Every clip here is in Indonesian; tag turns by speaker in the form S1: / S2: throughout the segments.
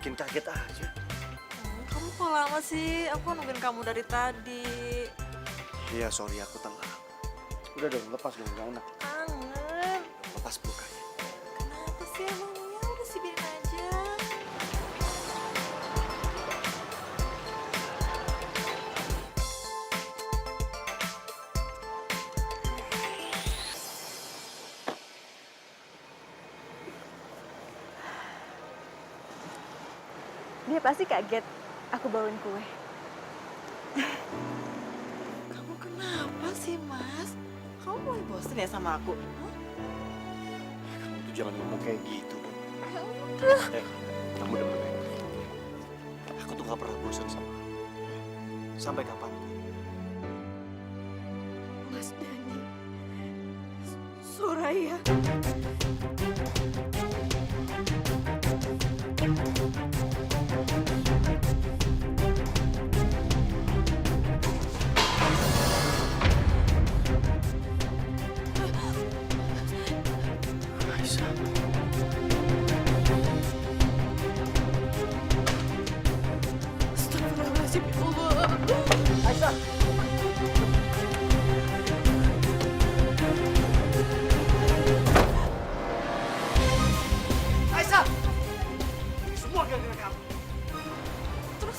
S1: bikin kaget aja.
S2: Kamu kok lama sih? Aku nungguin kamu dari tadi.
S1: Iya, sorry aku telat. Udah dong, lepas dong, gak enak.
S2: Kangen.
S1: Lepas pelukanya.
S2: Kenapa sih emangnya? Udah sih biarin aja.
S3: Dia pasti kaget aku bawain kue.
S2: Kamu kenapa sih, Mas? Kamu mulai bosen ya sama aku? Hah?
S1: Kamu tuh jangan ngomong kayak gitu dong.
S2: Ya udah.
S1: Kamu denger ya? Aku tuh gak pernah bosan sama kamu. Sampai kapanpun.
S3: Mas Dani, Soraya.
S1: Aisyah.
S2: Astagfirullahaladzim, ya Allah.
S1: Aisyah. Aisyah. Ini semua gara-gara kamu.
S2: Terus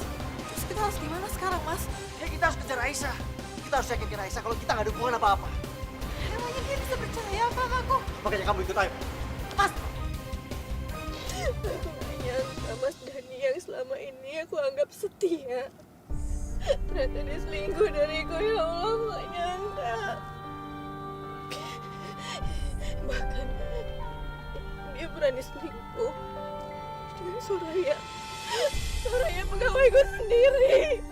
S2: kita harus gimana sekarang, Mas?
S1: Ya kita harus kejar Aisyah. Kita harus yakin Aisyah kalau kita nggak ada hubungan apa-apa.
S2: Emangnya dia bisa percaya apa sama aku?
S1: Makanya kamu ikut ayo.
S2: Mas!
S3: Aku gak nyangka Mas Dani yang selama ini aku anggap setia. Ternyata dia selingkuh dariku, ya Allah, gak nyangka. Bahkan dia berani selingkuh dengan Soraya. Soraya pegawaiku sendiri.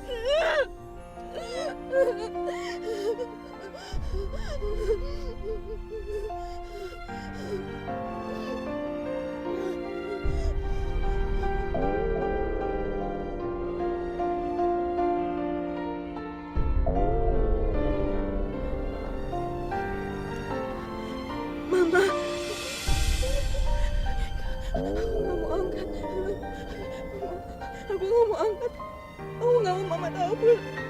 S3: Mama, aku nggak mau angkat. Aku nggak mau angkat. Aku nggak mau Mama tahu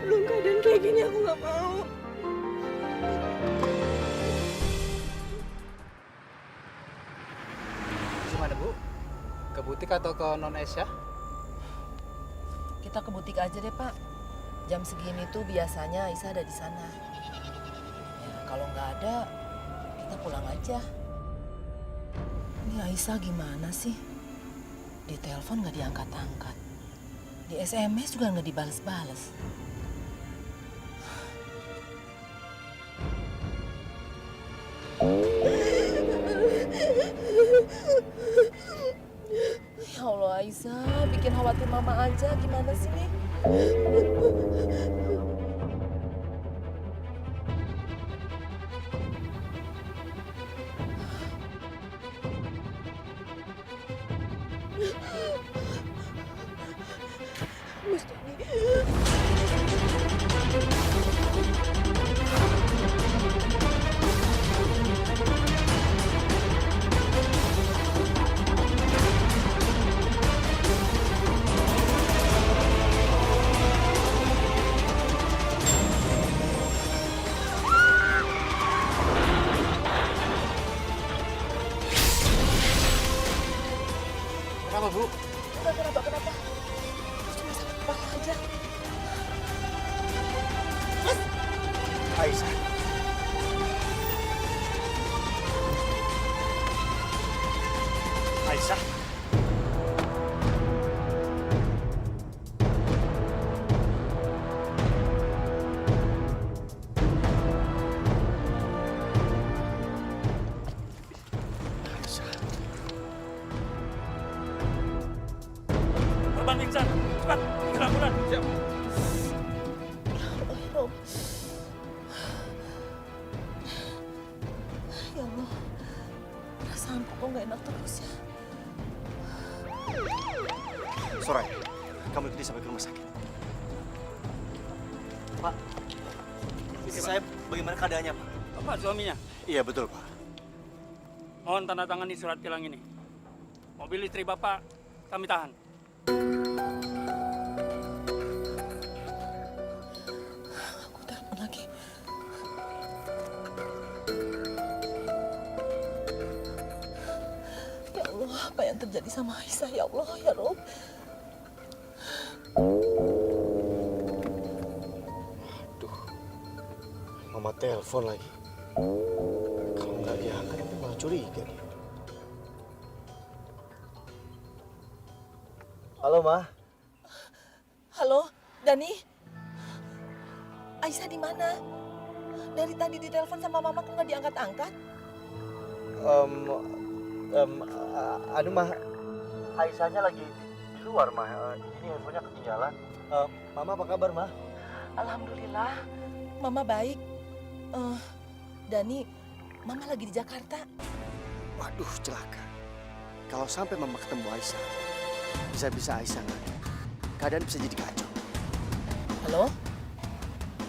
S3: belum keadaan kayak gini. Aku nggak mau.
S4: Gimana Bu? Ke butik atau ke non Aisyah?
S5: Kita ke butik aja deh, Pak. Jam segini tuh biasanya Aisyah ada di sana. Ya, kalau nggak ada, kita pulang aja. Ini Aisyah gimana sih? Di telepon nggak diangkat-angkat. Di SMS juga nggak dibales-bales. Ya Allah, Aisyah, bikin khawatir Mama aja. Gimana sih nih?
S3: Mas Dani.
S4: Kenapa Bu?
S5: Kenapa? Cuma sakit kepala aja.
S1: Aisyah. Aisyah. Aisyah.
S6: Korban pingsan, cepat, ke ambulan. Siap.
S5: Ya Allah, perasaanku kok nggak enak terus ya.
S1: Soraya, kamu ikuti sampai ke rumah sakit. Pak, istri saya bagaimana keadaannya, Pak?
S6: Bapak suaminya,
S1: Iya, betul, Pak.
S6: mohon tanda tangani surat tilang ini. Mobil istri Bapak kami tahan.
S5: terjadi sama Aisyah ya Allah ya Rob.
S1: Aduh, mama telepon lagi. Kalau nggak diangkat nanti malah curiga nih. Halo, Ma.
S5: Halo, Dani. Aisyah di mana? Dari tadi ditelepon sama mama kok nggak diangkat-angkat?
S1: Aduh, Ma. Aisyahnya lagi di luar, Ma. Ini handphonenya ketinggalan. Mama apa kabar, Ma?
S5: Alhamdulillah, mama baik. Dani, mama lagi di Jakarta.
S1: Waduh, celaka. Kalau sampai mama ketemu Aisyah, bisa-bisa Aisyah nggak ada. Keadaan bisa jadi kacau.
S5: Halo,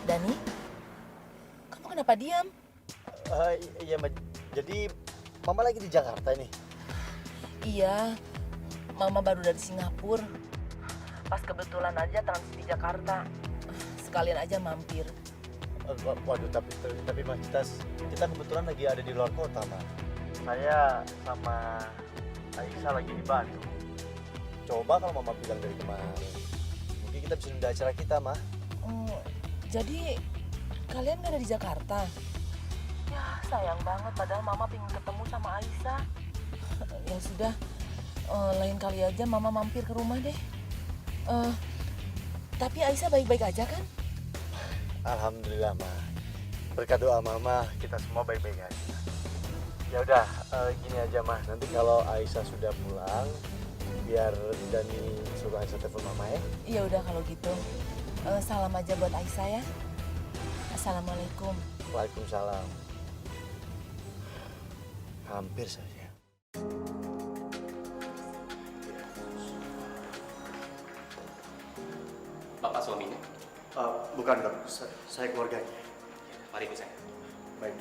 S5: Dani, kamu kenapa diam?
S1: Iya, Ma. Jadi mama lagi di Jakarta nih.
S5: Iya, mama baru dari Singapura. Pas kebetulan aja transit di Jakarta. Sekalian aja mampir.
S1: Waduh, tapi Ma, kita kebetulan lagi ada di luar kota, Ma. Saya sama Aisyah lagi di Bandung. Coba kalau mama bilang dari kemarin, mungkin kita bisa nunda acara kita, Ma.
S5: Jadi kalian nggak ada di Jakarta? Ya sayang banget, padahal mama pengen ketemu sama Aisyah. Ya sudah, lain kali aja mama mampir ke rumah deh. Tapi Aisyah baik-baik aja kan?
S1: Alhamdulillah, Ma. Berkat doa mama, kita semua baik-baik aja. Ya udah, gini aja, Ma. Nanti kalau Aisyah sudah pulang, biar Dani suruh Aisyah telepon mama ya.
S5: Iya udah kalau gitu. Salam aja buat Aisyah ya. Assalamualaikum.
S1: Waalaikumsalam. Hampir saja.
S6: Bapak suaminya?
S1: Bukan, Dok. Saya keluarganya.
S6: Mari Bu saya.
S1: Baik.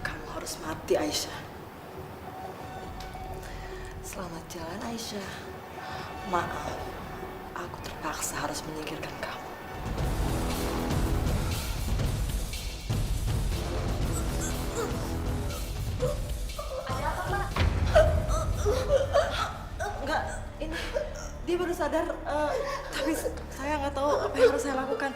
S2: Kamu harus mati, Aisyah. Selamat jalan, Aisyah. Maaf, aku terpaksa harus menyingkirkan kamu. Enggak, ini dia baru sadar, tapi saya nggak tahu apa yang harus saya lakukan.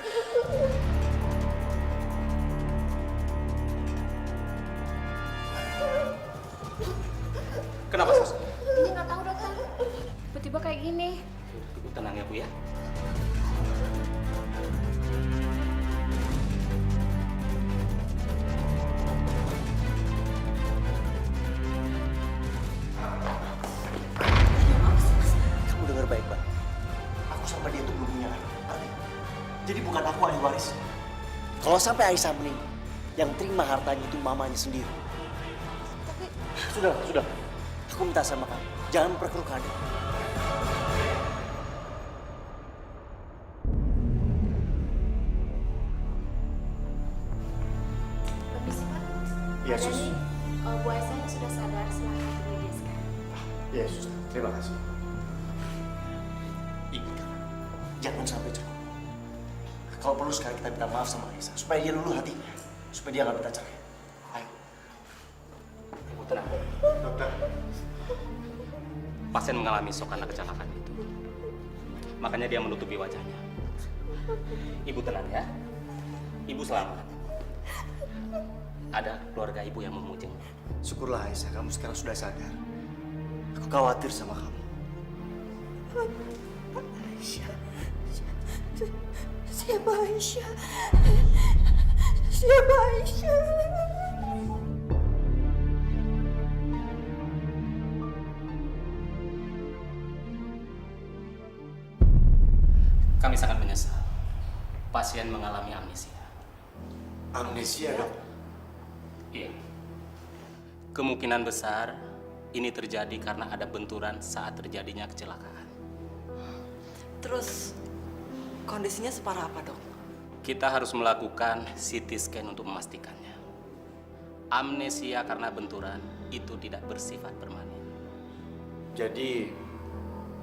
S6: Kenapa sus?
S7: Ini nggak tahu dokter. Tiba-tiba kayak gini.
S6: Ibu tenang ya Bu ya.
S1: Kamu dengar baik-baik. Aku sama dia tuh belum punya anak. Ngerti? Jadi bukan aku ahli waris. Kalau sampai Aisyah meninggal, yang terima hartanya itu mamanya sendiri.
S2: Tapi
S1: Sudah. Aku minta sama kamu, jangan memperkeruh keadaan.
S7: Permisi Pak.
S1: Iya, Sus.
S7: Dani, Bu Aisyah sudah sadar, silahkan temui dia sekarang.
S1: Iya, Sus. Terima kasih. Ingat, jangan sampai cerai. Kalau perlu sekarang kita minta maaf sama Aisyah, supaya dia luluh hatinya, supaya dia nggak minta cerai. Ayo.
S6: Ibu tenang.
S1: Dokter.
S6: Pasien mengalami shock karena kecelakaan itu. Makanya dia menutupi wajahnya. Ibu tenang ya. Ibu selamat. Ada keluarga ibu yang memuji.
S1: Syukurlah Aisyah, kamu sekarang sudah sadar. Aku khawatir sama kamu.
S3: Aisyah. Siapa Aisyah? Siapa Aisyah?
S6: Kami sangat menyesal. Pasien mengalami amnesia.
S1: Amnesia, Dok?
S6: Iya. Kemungkinan besar ini terjadi karena ada benturan saat terjadinya kecelakaan.
S2: terus kondisinya separah apa, Dok?
S6: Kita harus melakukan CT scan untuk memastikannya. amnesia karena benturan itu tidak bersifat permanen.
S1: Jadi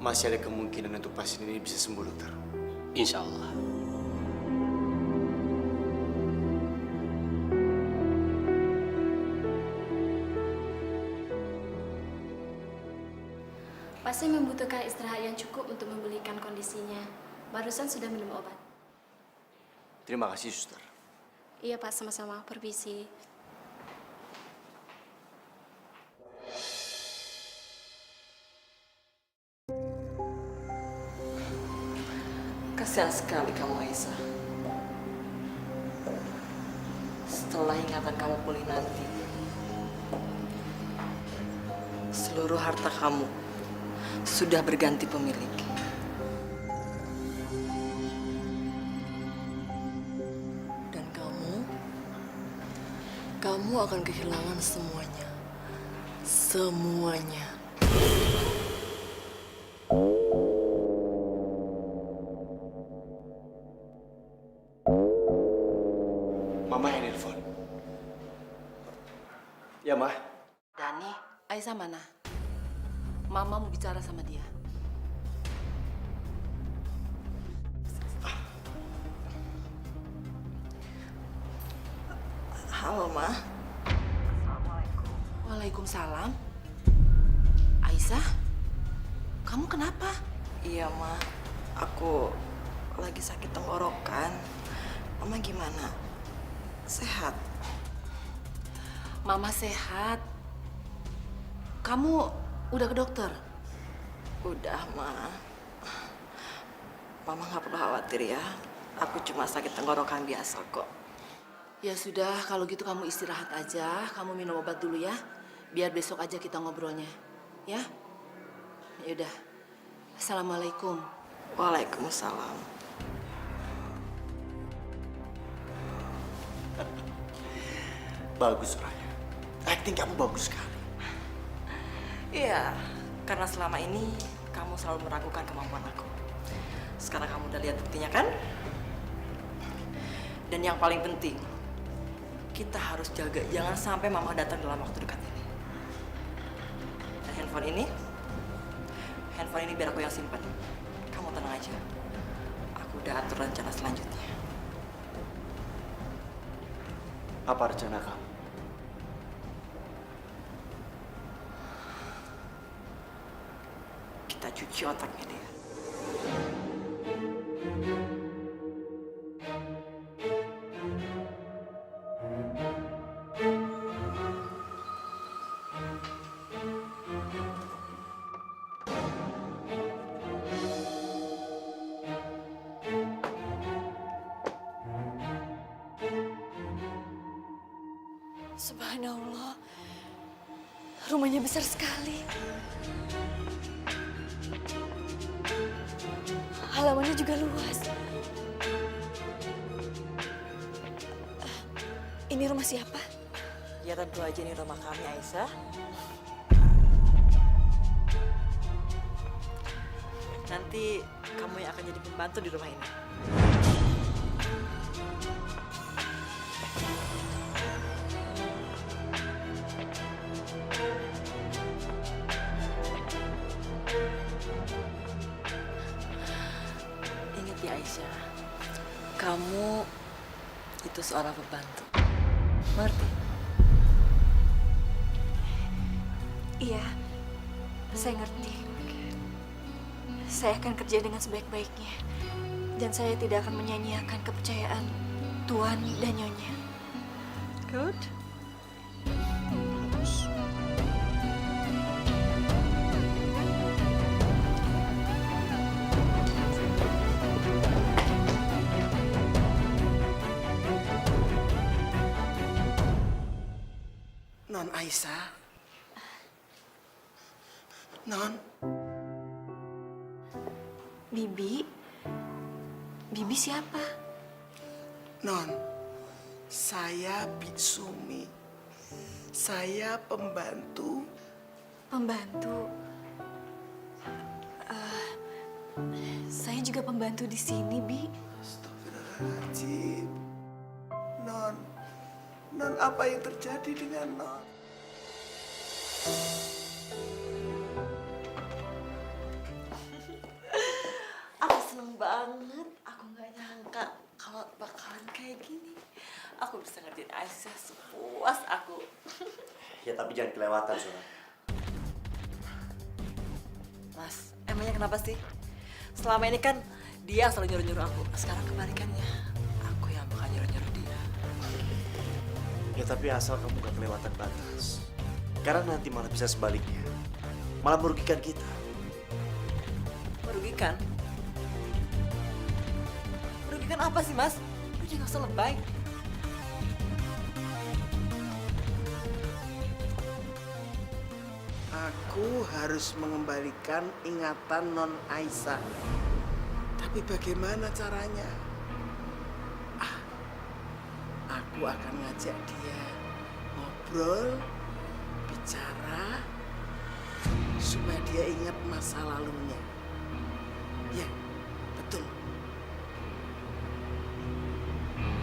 S1: masih ada kemungkinan untuk pasien ini bisa sembuh, dokter.
S6: Insya Allah.
S7: Pasien membutuhkan istirahat yang cukup untuk memulihkan kondisinya. Barusan sudah minum obat.
S1: Terima kasih, suster.
S7: Iya Pak, sama-sama. Permisi.
S5: Kasihan sekali kamu, Aisyah. Setelah ingatan kamu pulih nanti, seluruh harta kamu sudah berganti pemilik. Dan kamu akan kehilangan semuanya. Semuanya.
S1: Mama yang nelfon. Ya, Ma.
S5: Dani, Aisyah mana? Mama mau bicara sama dia. Halo, Ma. Assalamualaikum. Waalaikumsalam. Aisyah, kamu kenapa? Iya, Ma. Aku lagi sakit tenggorokan. Mama gimana? Sehat? Mama sehat. Kamu udah ke dokter? Udah, Ma. Mama nggak perlu khawatir ya. Aku cuma sakit tenggorokan biasa kok. Ya sudah, kalau gitu kamu istirahat aja. Kamu minum obat dulu ya. Biar besok aja kita ngobrolnya. Ya? Yaudah. Assalamualaikum. Waalaikumsalam.
S1: Bagus, Raya. Acting kamu bagus sekali.
S5: Iya, karena selama ini kamu selalu meragukan kemampuan aku. Sekarang kamu udah lihat buktinya kan? Dan yang paling penting, kita harus jaga jangan sampai mama datang dalam waktu dekat ini. Dan handphone ini biar aku yang simpan. Kamu tenang aja. Aku udah atur rencana selanjutnya.
S1: Apa rencana kamu?
S5: Kita cuci otaknya dia.
S3: Subhanallah, rumahnya besar sekali. Halamannya juga luas. Ini rumah siapa?
S5: Ya tentu aja ini rumah kami, Aisyah. Nanti kamu yang akan jadi pembantu di rumah ini. Ingat ya Aisyah, kamu itu seorang pembantu. Ngerti?
S3: Iya, saya ngerti. Saya akan kerja dengan sebaik-baiknya. Dan saya tidak akan menyanyiakan kepercayaan Tuan dan Nyonya.
S5: Good.
S8: Non Aisyah. Non.
S3: Bibi? Bibi siapa?
S8: Non. Saya Bitsumi. Saya pembantu.
S3: Pembantu? Saya juga pembantu di sini, Bi.
S8: Astagfirullahaladzim. Non. Non, apa yang terjadi dengan Non?
S2: Aku seneng banget. Aku nggak nyangka kalau bakalan kayak gini. Aku bisa ngertiin Aisyah sepuas aku.
S1: Ya tapi jangan kelewatan, Sona.
S2: Mas, emangnya kenapa sih? Selama ini kan dia selalu nyuruh-nyuruh aku. Sekarang kebalikannya, aku yang bakal nyuruh-nyuruh dia.
S1: Ya tapi asal kamu gak kelewatan batas. Karena nanti malah bisa sebaliknya. Malah merugikan kita.
S2: Merugikan? Merugikan apa sih, Mas? Lu jangan usah lebay.
S8: Aku harus mengembalikan ingatan Non Aisyah. Tapi bagaimana caranya? Aku akan ngajak dia ngobrol, bicara, supaya dia ingat masa lalunya. Ya, betul.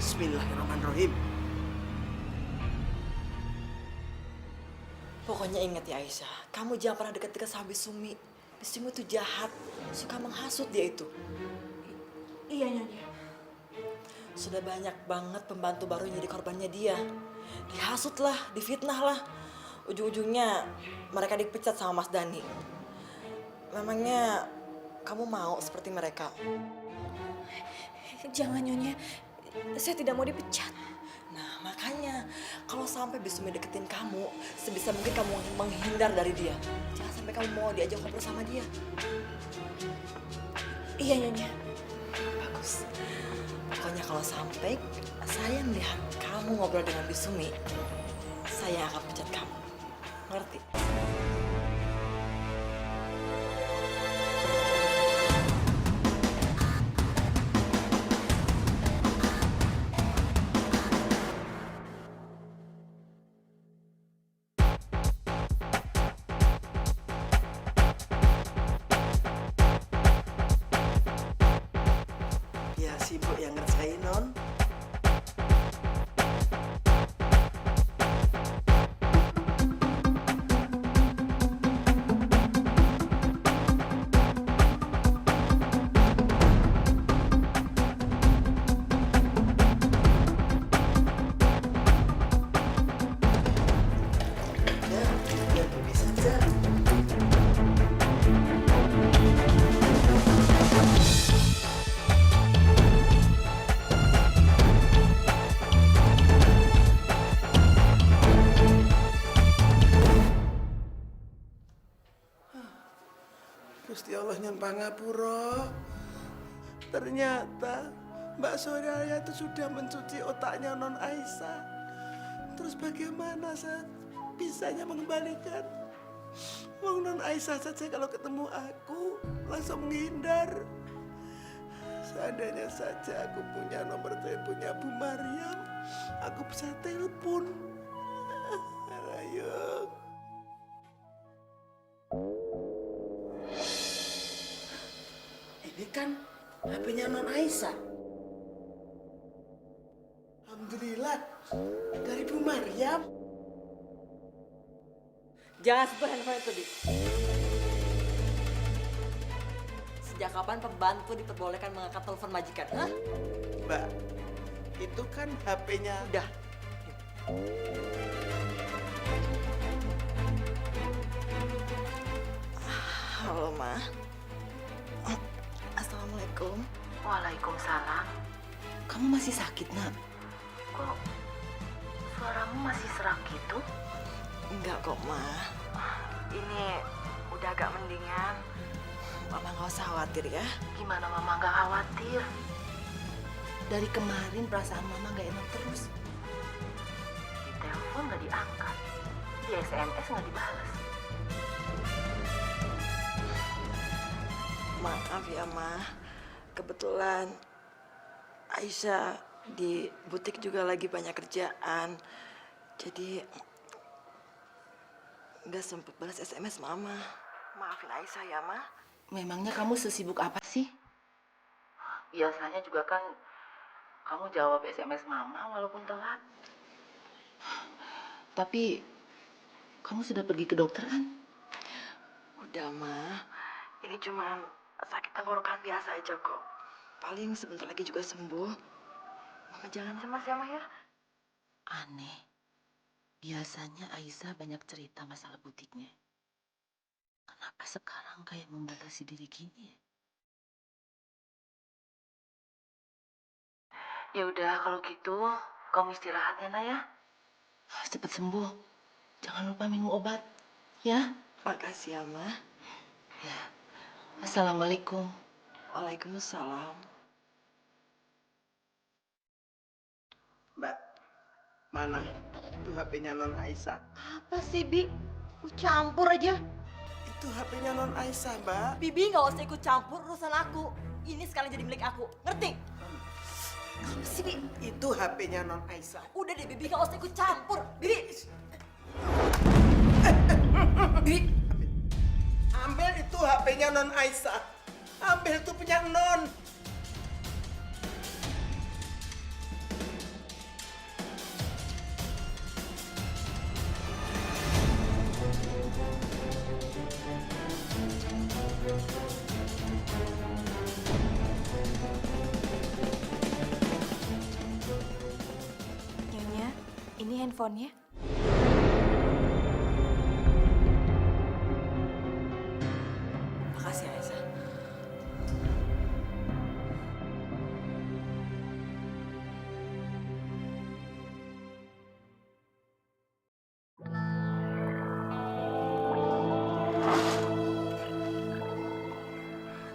S8: Bismillahirrahmanirrahim.
S2: Pokoknya ingat ya Aisyah, kamu jangan pernah dekat-dekat sama Bisumi. Bisumi itu jahat, suka menghasut dia itu.
S3: Iya, Nyonya.
S2: Sudah banyak banget pembantu baru yang jadi korbannya dia. Dihasut lah, difitnah lah. Ujung-ujungnya mereka dipecat sama Mas Dani. Memangnya kamu mau seperti mereka?
S3: Jangan, Nyonya. Saya tidak mau dipecat.
S2: Nah makanya kalau sampai Bisumi deketin kamu, sebisa mungkin kamu menghindar dari dia. Jangan sampai kamu mau diajak ngobrol sama dia.
S3: Iya, Nyonya.
S2: Bagus. Pokoknya kalau sampai saya melihat kamu ngobrol dengan Bisumi, saya akan pecat kamu. Ngerti?
S8: Ya sibuk yang ngerjain Non. Ya, biar pergi saja. Gusti Allah nyen pangapura. Ternyata Mbak Soraya itu sudah mencuci otaknya Non Aisyah. Terus bagaimana saya bisanya mengembalikan? Wong Non Aisyah saja kalau ketemu aku langsung menghindar. Seandainya saja aku punya nomor teleponnya Bu Mariam, aku bisa telepon. Ayo. Ini kan HP-nya Non Aisyah. Alhamdulillah, dari Bu Mariam.
S2: Jangan sentuh handphone itu, Di. Sejak kapan pembantu diperbolehkan mengangkat telepon majikan? Hah?
S8: Mbak, itu kan HP-nya.
S2: Udah. Halo, Ma. Assalamualaikum.
S5: Waalaikumsalam. Kamu masih sakit, Nak? Kok suaramu masih serak gitu?
S2: Enggak kok, Ma.
S5: Ini udah agak mendingan.
S2: Mama nggak usah khawatir ya.
S5: Gimana Mama gak khawatir? Dari kemarin perasaan Mama gak enak terus. Di telepon gak diangkat, di SMS gak dibalas.
S2: Maaf ya, Ma. Kebetulan Aisyah di butik juga lagi banyak kerjaan. Jadi nggak sempet balas SMS Mama. Maafin Aisyah ya, Ma.
S5: Memangnya kamu sesibuk apa sih? Biasanya juga kan kamu jawab SMS Mama walaupun telat. Tapi kamu sudah pergi ke dokter kan?
S2: Udah, Ma. Ini cuma sakit tenggorokan biasa aja kok. Paling sebentar lagi juga sembuh. Mama jangan cemas ya, Ma ya.
S5: Aneh. Biasanya Aisyah banyak cerita masalah butiknya. Kenapa sekarang kayak membatasi diri gini? Ya udah kalau gitu kamu istirahat ya, Nak ya. Cepat sembuh. Jangan lupa minum obat, ya.
S2: Makasih ya, Ma.
S5: Ya. Assalamualaikum.
S2: Waalaikumsalam.
S8: Mbak, mana itu HP-nya Non Aisyah?
S2: Apa sih, Bi? Lu campur aja.
S8: Itu HP-nya Non Aisyah, Mbak.
S2: Bibi nggak usah ikut campur urusan aku. Ini sekarang jadi milik aku. Ngerti? Apa sih, Bi?
S8: Itu HP-nya Non Aisyah.
S2: Udah deh, Bibi nggak usah ikut campur. Bibi. Bibi.
S8: Ambil itu HP-nya Non Aisyah. Ambil itu punya Non.
S3: Nyonya, ini handphonenya.
S2: Makasih, Aisyah.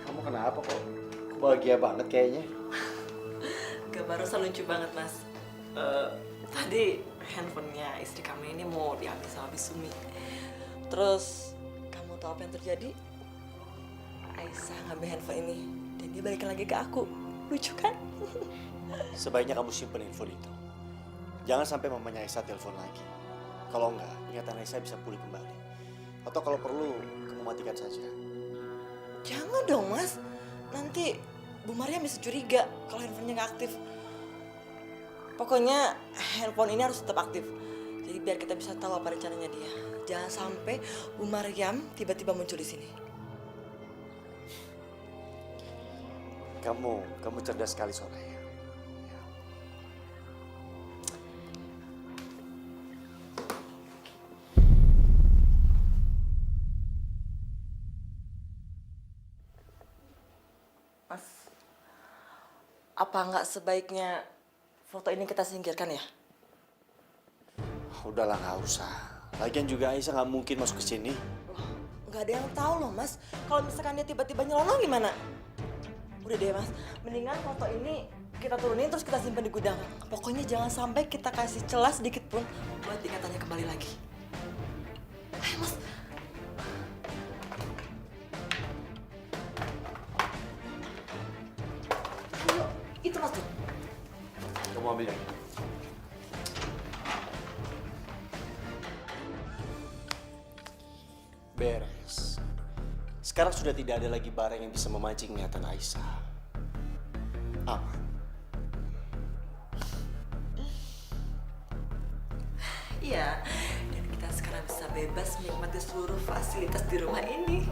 S1: Kamu kenapa kok? Bahagia banget kayaknya.
S2: Gak barusan lucu banget, Mas. Tadi handphonenya istri kami ini mau diambil sama Bisumi. Terus kamu tahu apa yang terjadi? Aisyah ngambil handphone ini dan dia balikin lagi ke aku. Lucu kan?
S1: Sebaiknya kamu simpen handphone itu. Jangan sampai mamanya Aisyah telepon lagi. Kalau enggak, ingatan Aisyah bisa pulih kembali. Atau kalau perlu, kamu matikan saja.
S2: Jangan dong, Mas. Nanti Bu Maria bisa curiga kalau handphonenya nggak aktif. Pokoknya handphone ini harus tetap aktif. Jadi biar kita bisa tahu apa rencananya dia. Jangan sampai Bu Mariam tiba-tiba muncul di sini.
S1: Kamu cerdas sekali, Soraya.
S2: Mas, apa nggak sebaiknya foto ini kita singkirkan ya?
S1: Udahlah, nggak usah. Lagian juga Aisyah nggak mungkin masuk ke sini.
S2: Nggak ada yang tahu loh, Mas. Kalau misalkan dia tiba-tiba nyelonong gimana? Udah deh, Mas. Mendingan foto ini kita turunin terus kita simpan di gudang. Pokoknya jangan sampai kita kasih celah sedikit pun buat ikatannya kembali lagi. Ayo, Mas. Ayo, itu Mas tuh.
S1: Kamu ambil yang ini. Beres. Sekarang sudah tidak ada lagi barang yang bisa memancing niatan Aisyah. Aman.
S2: Iya, dan kita sekarang bisa bebas menikmati seluruh fasilitas di rumah ini.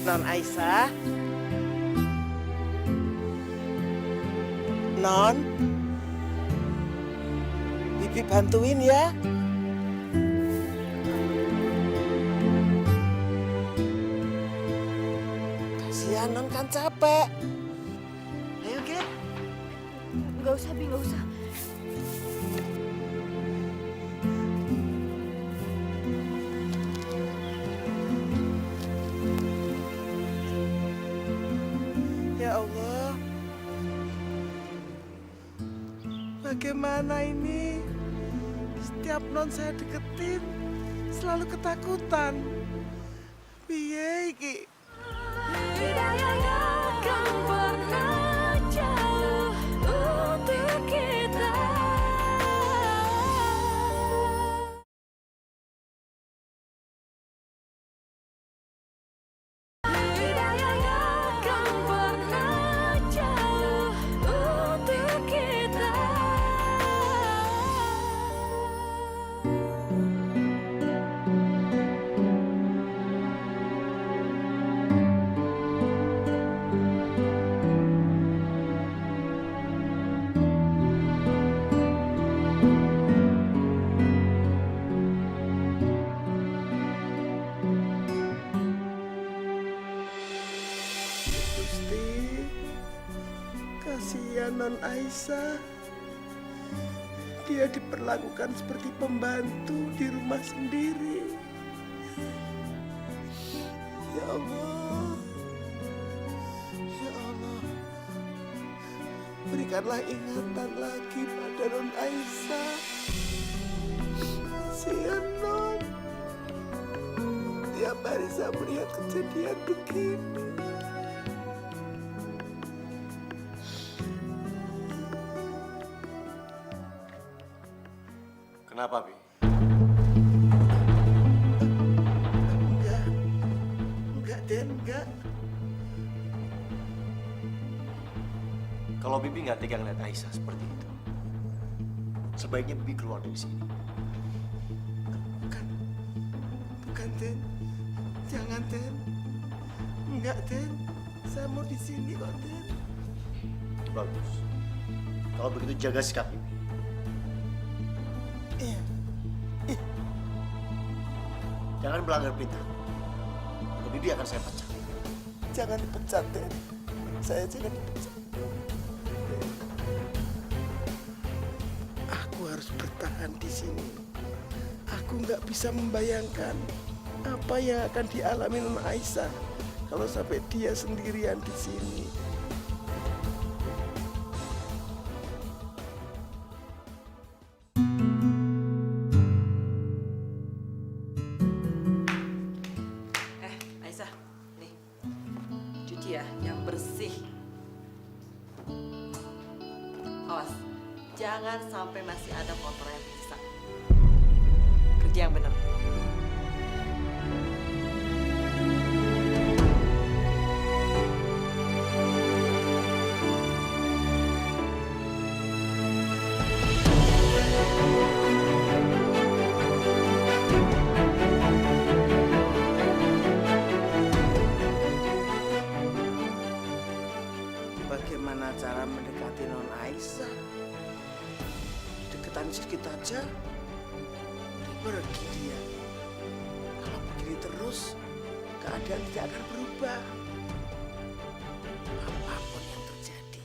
S8: Non Aisyah. Non. Bibi bantuin ya. Kasihan Non kan capek. Ayo, Gek.
S3: Nggak usah, Bi, nggak usah.
S8: Bagaimana ini? Setiap non saya deketin selalu ketakutan. Piye iki?
S3: Tidak akan pernah jauh untuk kita. Tidak akan pernah jauh untuk kita.
S8: Gusti, kasihan non Aisyah. Dia diperlakukan seperti pembantu di rumah sendiri. Ya Allah, ya Allah, berikanlah ingatan lagi pada non Aisyah. Kasihan non, tiap hari saya melihat kejadian begini.
S1: Kenapa, Bi?
S8: Enggak, Den, enggak.
S1: Kalau Bibi nggak tega ngeliat Aisyah seperti itu, sebaiknya Bibi keluar dari sini.
S8: Bukan, Den. Jangan, Den. Enggak, Den. Saya mau di sini kok, Den.
S1: Bagus. Kalau begitu jaga sikap Bibi.
S8: Iya.
S1: Jangan melanggar perintah. Kalau Bibi akan saya pecat.
S8: Jangan dipecat, Den. Saya jangan dipecat. Den. Aku harus bertahan di sini. Aku nggak bisa membayangkan apa yang akan dialami non Aisyah kalau sampai dia sendirian di sini.
S2: Aisyah, nih, cuci ya, yang bersih. Awas, jangan sampai masih ada kotoran yang sisa. Kerja yang benar.
S8: Bagaimana cara mendekati non Aisyah? Deketan sedikit aja, pergi dia. Kalau begini terus, keadaan tidak akan berubah. Apapun yang terjadi,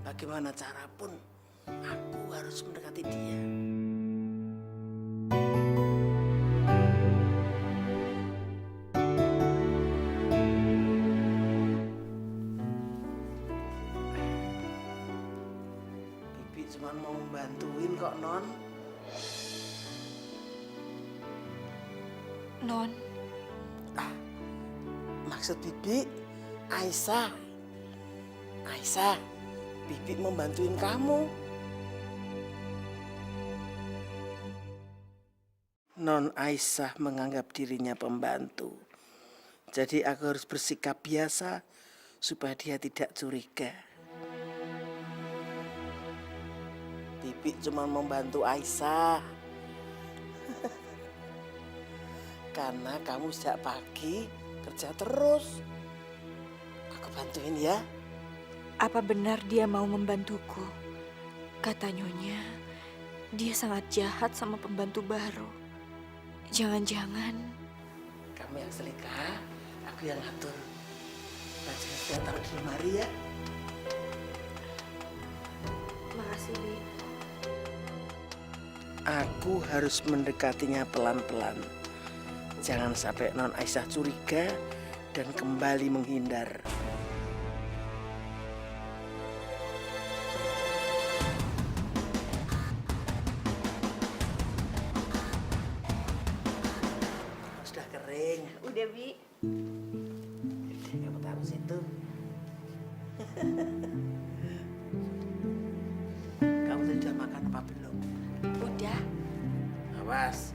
S8: bagaimana cara pun, aku harus mendekati dia. Bibi cuma mau membantuin kok, Non.
S3: Non,
S8: Maksud Bibi, Aisyah. Aisyah, Bibi membantuin kamu. Non Aisyah menganggap dirinya pembantu. Jadi aku harus bersikap biasa supaya dia tidak curiga. Bibi cuma membantu Aisyah. Karena kamu sejak pagi kerja terus. Aku bantuin ya.
S3: apa benar dia mau membantuku? Kata Nyonya, dia sangat jahat sama pembantu baru. Jangan-jangan...
S8: Kamu yang selika, aku yang ngatur. Bajunya sudah taruh di lemari ya.
S3: Makasih, Bi.
S8: Aku harus mendekatinya pelan-pelan. Jangan sampai Non Aisyah curiga dan kembali menghindar.
S3: ya, Bi.
S8: Kamu taruh situ. Kamu tadi udah makan apa belum?
S3: Udah.
S8: Awas,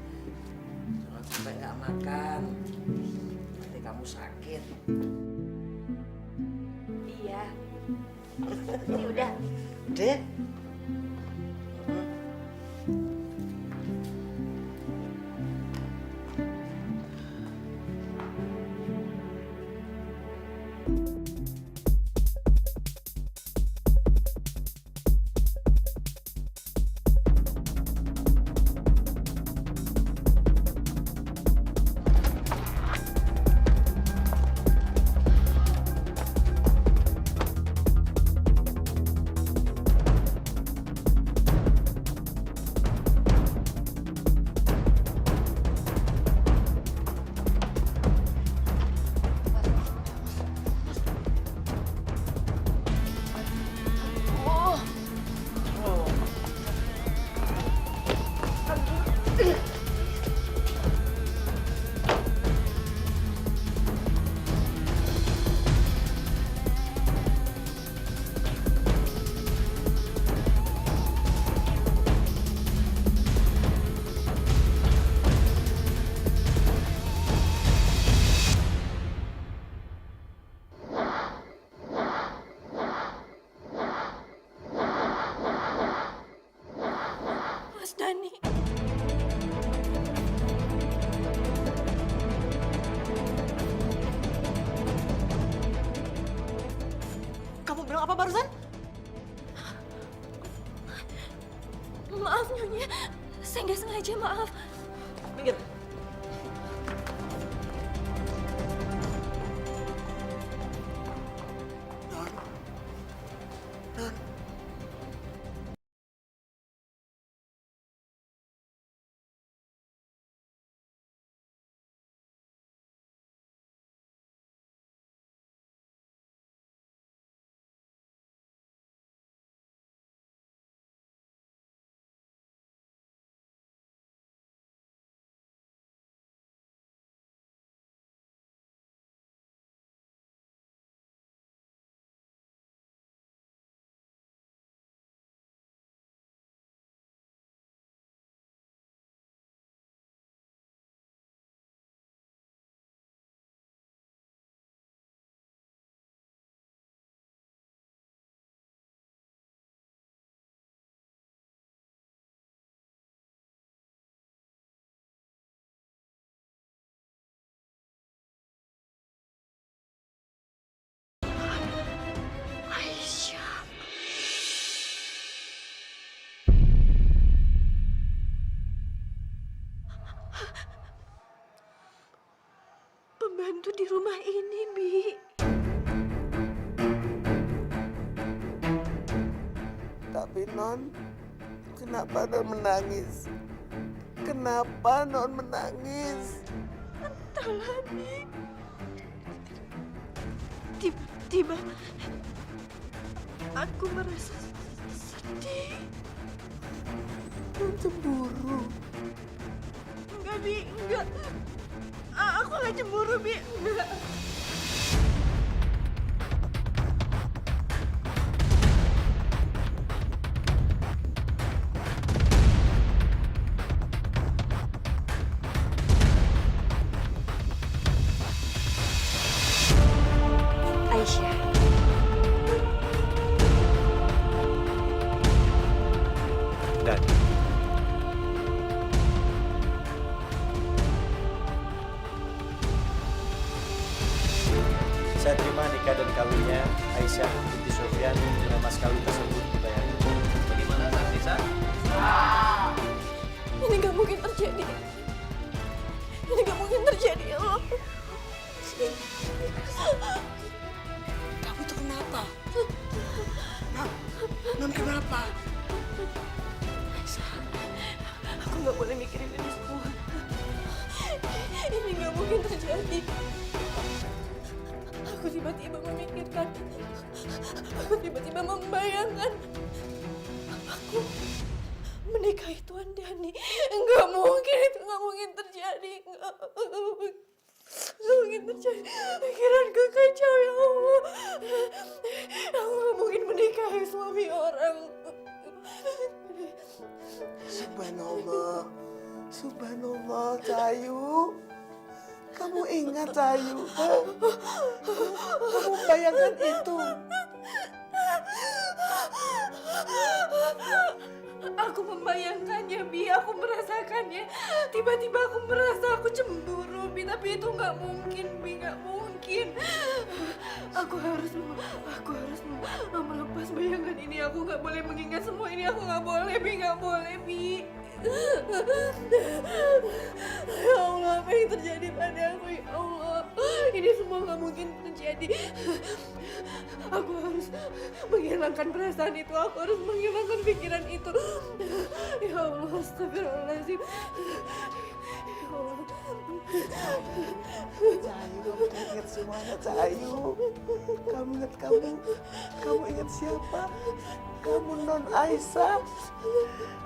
S8: jangan sampai nggak makan. Nanti kamu sakit.
S3: Iya. Ini udah.
S8: Dek.
S3: Mas Dani.
S2: Kamu bilang apa barusan?
S3: Maaf Nyonya, saya nggak sengaja, maaf.
S2: Minggir.
S3: Aisyah. Pembantu di rumah ini, Bi.
S8: Tapi Non, kenapa Non menangis? Kenapa Non menangis?
S3: Entahlah, Bi. Tiba-tiba aku merasa sedih.
S8: Non cemburu.
S3: Enggak, Bi, enggak. Aku nggak cemburu, Bi. Enggak. Aisyah.
S1: Dan saya terima nikah dan kawinnya Aisyah binti Sofyan dengan mas kawin tersebut dibayar.
S6: Bagaimana saksi sah?
S3: Ini nggak mungkin terjadi. Ini nggak mungkin terjadi, ya Allah.
S8: Kamu itu kenapa? Non kenapa?
S3: Aku nggak boleh mikirin ini semua. Ini nggak mungkin terjadi. Aku tiba-tiba memikirkan. Aku tiba-tiba membayangkan. Aku menikahi Tuan Dani. Nggak mungkin, itu nggak mungkin terjadi. Nggak mungkin. Gak mungkin terjadi. Pikiranku kacau ya Allah. Aku gak mungkin menikahi suami orang.
S8: Subhanallah. Subhanallah, Cahayu. Kamu ingat, Cahayu? Kamu bayangkan itu.
S3: Aku membayangkannya, Bi. Aku merasakannya. Tiba-tiba aku merasa aku cemburu, Bi. Tapi itu nggak mungkin, Bi. Nggak mungkin. Aku harus melepas bayangan ini. Aku nggak boleh mengingat semua ini. Aku nggak boleh, Bi. Nggak boleh, Bi. Ya Allah, apa yang terjadi padaku? Ya Allah, ini semua nggak mungkin terjadi. Aku harus menghilangkan perasaan itu. Aku harus menghilangkan pikiran itu. Ya Allah, astagfirullahaladzim. Ya Allah.
S8: Cahayu, kamu ingat semuanya, Cahayu. Kamu ingat siapa? Kamu Non Aisyah,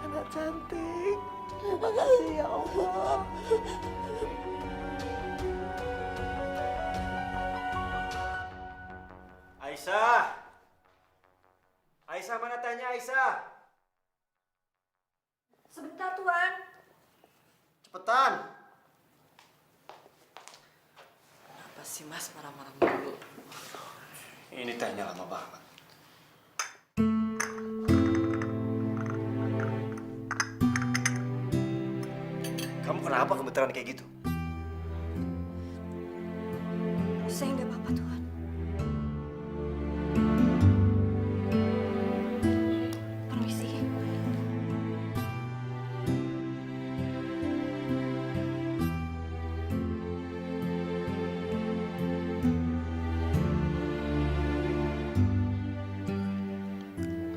S8: anak cantik. Terima kasih ya Allah.
S1: Aisyah! Aisyah, mana tanya Aisyah?
S3: Sebentar, Tuan.
S1: Cepetan!
S2: Kenapa sih Mas marah-marah mulu?
S1: Ini tehnya lama banget. Kamu kenapa gemeteran kayak gitu?
S3: Saya nggak apa-apa, Tuan. Permisi.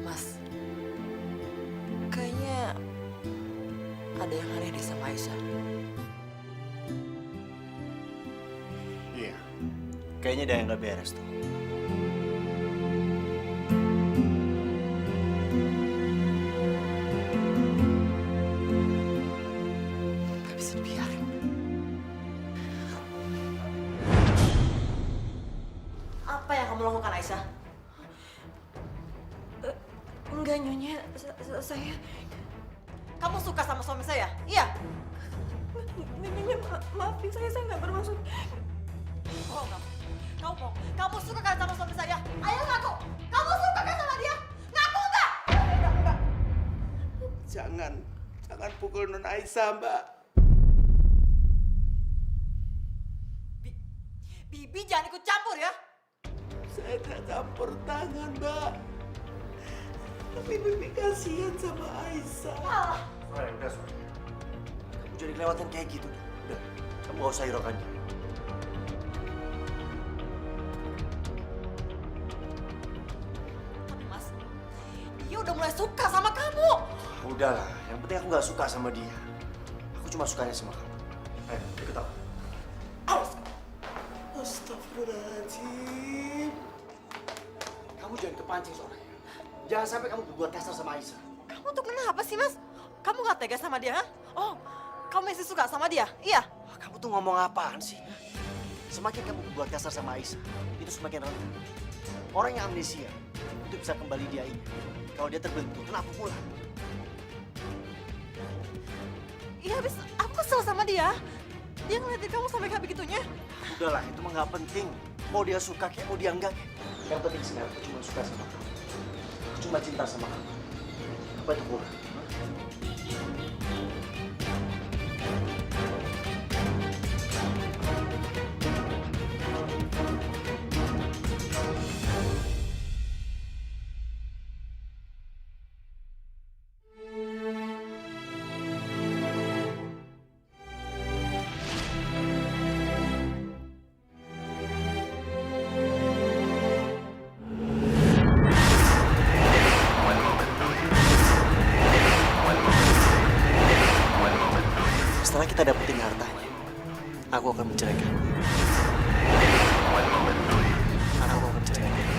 S2: Mas, kayaknya ada yang aneh deh sama Aisyah.
S1: Iya. Kayaknya ada yang nggak beres tuh.
S2: Gak bisa dibiarin. Apa yang kamu lakukan, Aisyah?
S3: Enggak, Nyonya. Saya...
S2: Kamu suka sama suami saya? Iya?
S3: Nyonya, maafin saya nggak bermaksud...
S2: Bohong kamu. Kamu bohong. Kamu suka kan sama suami saya? Ayo ngaku. Kamu suka kan sama dia? Ngaku nggak? Enggak.
S8: Jangan pukul Non Aisyah, Mbak.
S2: Bibi jangan ikut campur ya.
S8: Saya tidak campur tangan, Mbak. Tapi Bibi kasihan sama Aisyah.
S1: Udah, Sore. Kamu jadi kelewatan kayak gitu. Udah, kamu gak usah hiraukan dia.
S2: Tapi Mas, dia udah mulai suka sama kamu.
S1: Udahlah, yang penting aku gak suka sama dia. Aku cuma sukanya sama kamu. Ayo, ikut aku.
S2: Awas.
S8: Astagfirullahaladzim.
S1: Kamu jangan kepancing, Sore. Jangan sampai kamu berbuat kasar sama Aisyah.
S2: Kamu tuh kenapa sih, Mas? Kamu gak tega sama dia, ha? Oh, kamu masih suka sama dia? Iya?
S1: Kamu tuh ngomong apaan sih? Semakin kamu berbuat kasar sama Aisyah, itu semakin rentan. Orang yang amnesia, itu bisa kembali dia ingat. Kalau dia terbentuk, kenapa pula?
S2: Iya, habis aku kesel sama dia. Dia ngeliatin kamu sampai kayak begitunya.
S1: Udahlah, itu mah nggak penting. Mau dia suka kayak mau dia enggak kayak. Yang penting sekarang aku cuma suka sama kamu. Aku cuma cinta sama kamu. Apa itu kurang? Setelah kita dapetin hartanya, aku akan menceraikan. Aku akan menceraikan.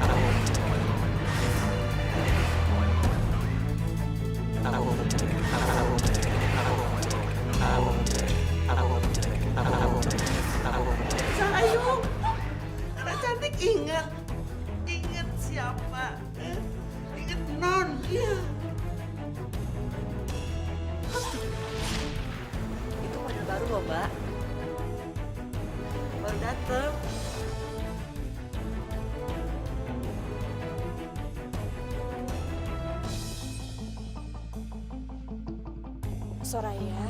S1: Aku akan menceraikan. Aku akan menceraikan. Aku akan menceraikan. Aku akan menceraikan. Aku akan menceraikan. Aku akan menceraikan. Aku akan menceraikan. Aku akan menceraikan.
S8: Ingat siapa? Ingat Non, iya.
S2: Itu model baru loh, Mbak. Baru dateng.
S3: Soraya.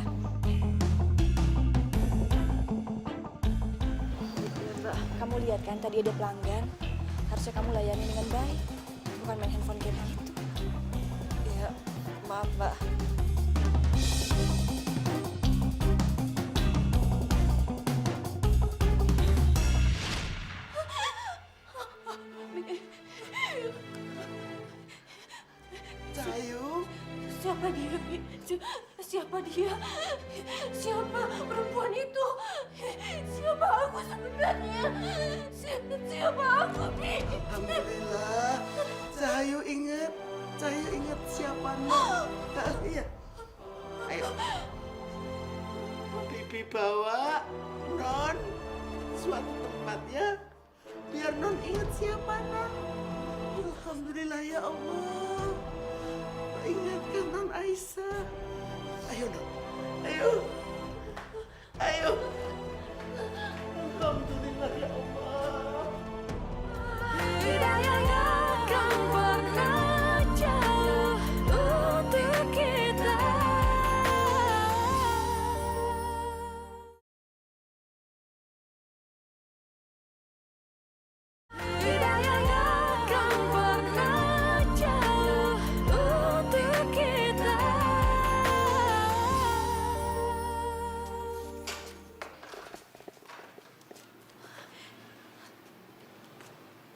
S3: Mbak, kamu lihat kan tadi ada pelanggan. Harusnya kamu layani dengan baik. Bukan main handphone kayak begitu.
S2: Ya, maaf, Mbak.
S8: Cahayu,
S3: Siapa dia, Bi? Siapa dia? Siapa perempuan itu? Siapa aku sebenarnya? Siapa aku, Bi?
S8: alhamdulillah. Cahayu ingat siapa Non. Iya. Ayo. Bibi bawa Non suatu tempat ya. Biar Non ingat siapa Non. Alhamdulillah ya Allah. Ingatkan Non Aisyah. Ayo Non. Ayo. Alhamdulillah ya Allah.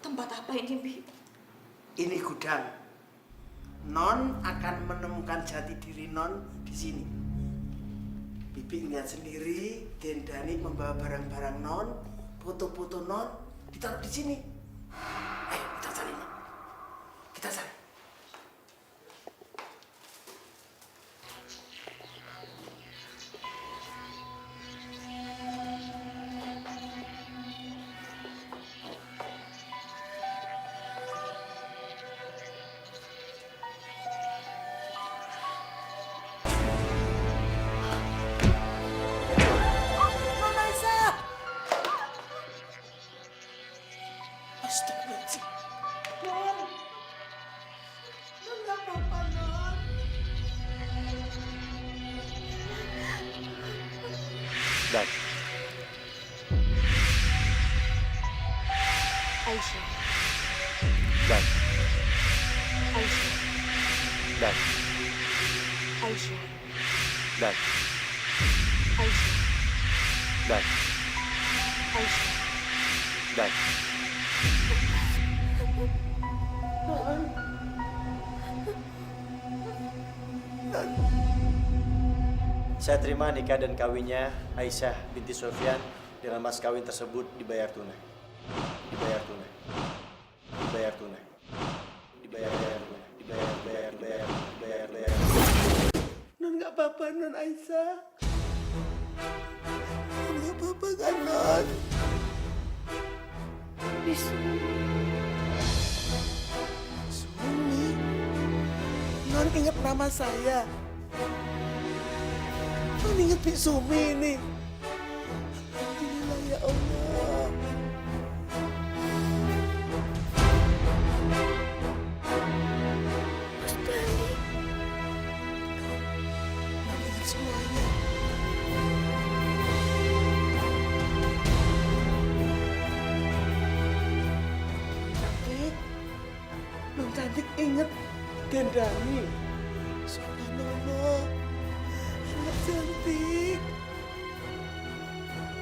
S3: Tempat apa ini, Bi?
S8: Ini gudang. Non akan menemukan jati diri Non di sini. Bibi lihat sendiri, Dendani membawa barang-barang Non, foto-foto Non ditaruh di sini. Ayo kita cari Non. Kita cari. Non Aisyah! Astagfirullahaladzim. Non! Non gak apa-apa, Non.
S1: Dan
S3: Aisyah.
S1: dan
S3: Aisyah.
S1: dan
S3: Aisyah.
S1: dan
S3: Aisyah.
S1: dan
S3: Aisyah.
S1: dan saya terima nikah dan kawinnya Aisyah binti Sofyan dengan mas kawin tersebut dibayar tunai. Dibayar tunai. Dibayar tunai. Dibayar tunai. Dibayar.
S8: Non gak apa-apa, Non Aisyah. Non gak apa-apa kan, Non? Sumi. Non ingat nama saya. Non ingat Bi Sumi ini. Alhamdulillah ya Allah. Non ingat semuanya. Cantik. Non cantik ingat Dendani. Subhanallah. Anak cantik.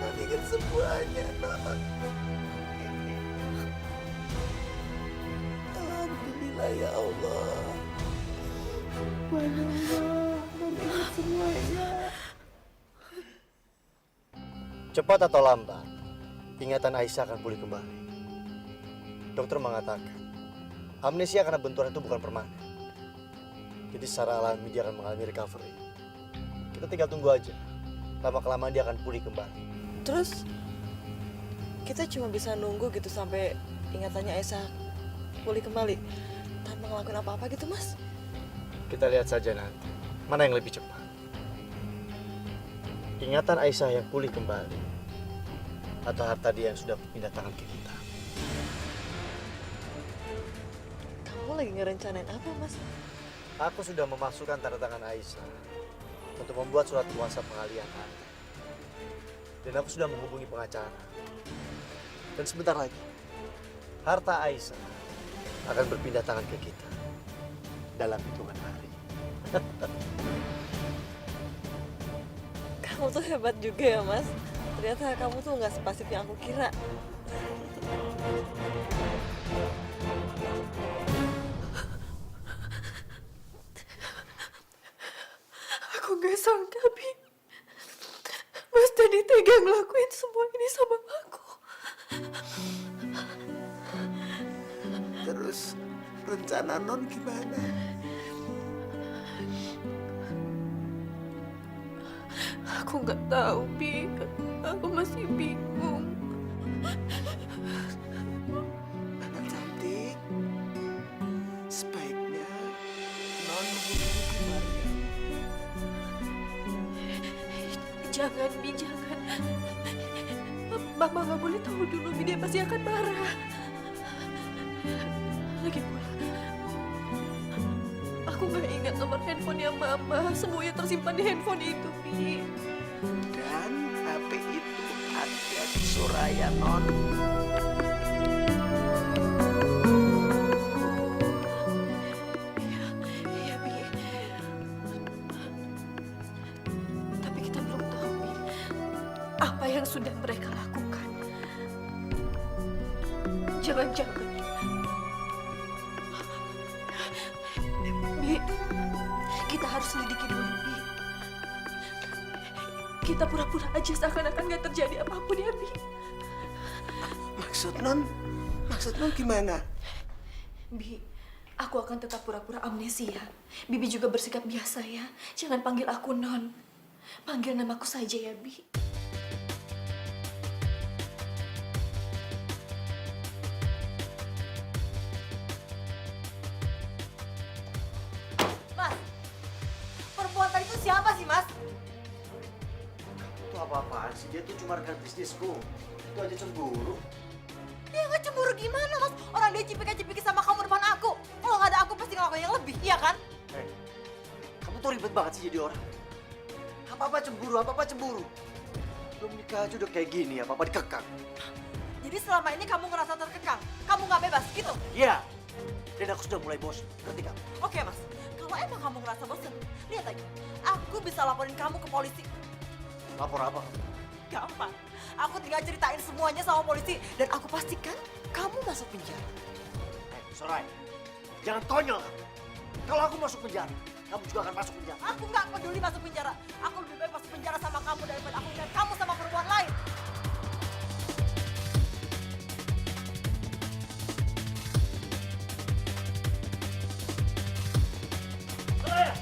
S8: Non ingat semuanya, Non. Alhamdulillah ya Allah. Subhanallah. Non ingat semuanya.
S1: Cepat atau lambat, ingatan Aisyah akan pulih kembali. Dokter mengatakan, amnesia karena benturan itu bukan permanen. Jadi secara alami dia akan mengalami recovery. Kita tinggal tunggu aja. Lama-kelamaan dia akan pulih kembali.
S2: Terus kita cuma bisa nunggu gitu sampai ingatannya Aisyah pulih kembali tanpa ngelakuin apa-apa gitu, Mas?
S1: Kita lihat saja nanti, mana yang lebih cepat. Ingatan Aisyah yang pulih kembali, atau harta dia yang sudah pindah tangan ke kita.
S2: Kamu lagi ngerencanain apa, Mas?
S1: Aku sudah memasukkan tanda tangan Aisyah untuk membuat surat kuasa pengalihan harta. Dan aku sudah menghubungi pengacara. Dan sebentar lagi, harta Aisyah akan berpindah tangan ke kita dalam hitungan hari.
S2: Kamu tuh hebat juga ya, Mas. Ternyata kamu tuh nggak sepasif yang aku kira.
S3: Aku gak sangka, Bi. Mas Dani tega ngelakuin semua ini sama aku.
S8: Terus rencana non gimana?
S3: Aku nggak tahu, Bi. Aku masih bingung.
S8: Anak cantik, sebaiknya non menghubungi Bu Maria.
S3: Jangan, Bi, jangan. Mama nggak boleh tahu dulu, Bi. Dia pasti akan marah. Lagi pula, aku nggak ingat nomor handphonenya Mama. Semuanya tersimpan di handphone itu, Bi.
S8: Dan HP itu ada di Soraya non.
S3: Iya, Bi. Tapi kita belum tahu, Bi, apa yang sudah mereka lakukan. Jangan-jangan, Bi, kita harus selidiki dulu, Bi. Kita pura-pura aja seakan-akan gak terjadi apapun ya, Bi.
S8: Maksud non gimana?
S3: Bi, aku akan tetap pura-pura amnesia. Bibi juga bersikap biasa ya. Jangan panggil aku Non. Panggil namaku saja ya, Bi.
S2: Mas, perempuan tadi itu siapa sih, Mas?
S1: Itu apa-apaan sih? Dia tuh cuma rekan bisnisku. Itu aja cemburu.
S2: Dia nggak cemburu gimana, Mas? Orang dia cipika-cipiki sama kamu depan aku. Kalau nggak ada aku pasti ngelakuin yang lebih, iya kan?
S1: Kamu tuh ribet banget sih jadi orang. Apa-apa cemburu. Belum nikah aja udah kayak gini, apa-apa dikekang.
S2: Jadi selama ini kamu ngerasa terkekang, kamu nggak bebas gitu?
S1: Iya. Dan aku sudah mulai bosan. Ngerti kamu?
S2: Oke, Mas. Kalau emang kamu ngerasa bosan, lihat aja. Aku bisa laporin kamu ke polisi.
S1: Lapor apa?
S2: Gampang. Aku tinggal ceritain semuanya sama polisi dan aku pastikan kamu masuk penjara.
S1: Soraya, jangan konyol kamu. Kalau aku masuk penjara, kamu juga akan masuk penjara.
S2: Aku nggak peduli masuk penjara. Aku lebih baik masuk penjara sama kamu daripada aku dan kamu sama perempuan lain.
S1: Soraya!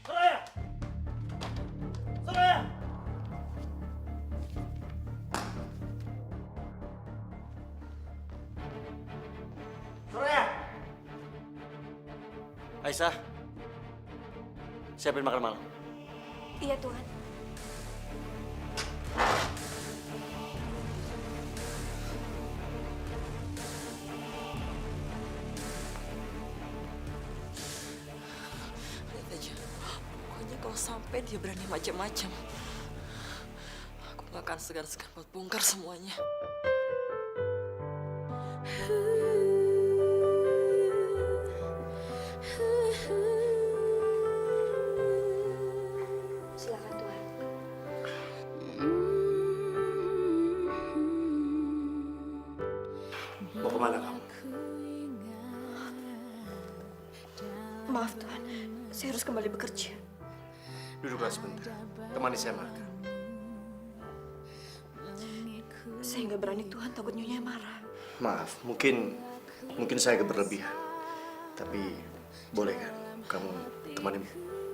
S1: Soraya! Soraya! Soraya! Aisyah, siapin makan malam.
S3: Iya, Tuhan.
S2: Lihat aja. Pokoknya kalau sampai dia berani macam-macam, aku nggak akan segan-segan buat bongkar semuanya.
S3: Silakan, Tuhan.
S1: Mau kemana kamu?
S3: Maaf, Tuhan. Saya harus kembali bekerja.
S1: Duduklah sebentar. Temani saya makan.
S3: Saya nggak berani, Tuhan. Takut Nyonya marah.
S1: Maaf, mungkin saya agak berlebihan. Tapi boleh kan? Kamu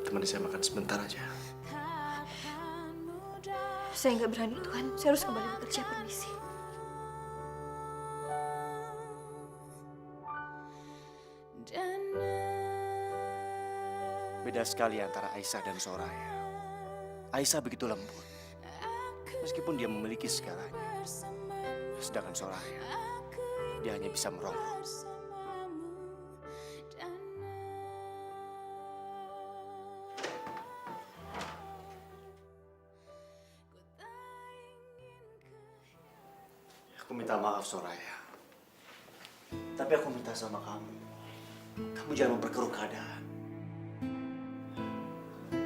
S1: temani saya makan sebentar aja.
S3: Saya nggak berani Tuhan. Saya harus kembali bekerja. Permisi.
S1: Beda sekali antara Aisyah dan Soraya. Aisyah begitu lembut, meskipun dia memiliki segalanya. Sedangkan Soraya, dia hanya bisa merongrong. Aku minta maaf Soraya, tapi aku minta sama kamu jangan memperkeruh keadaan.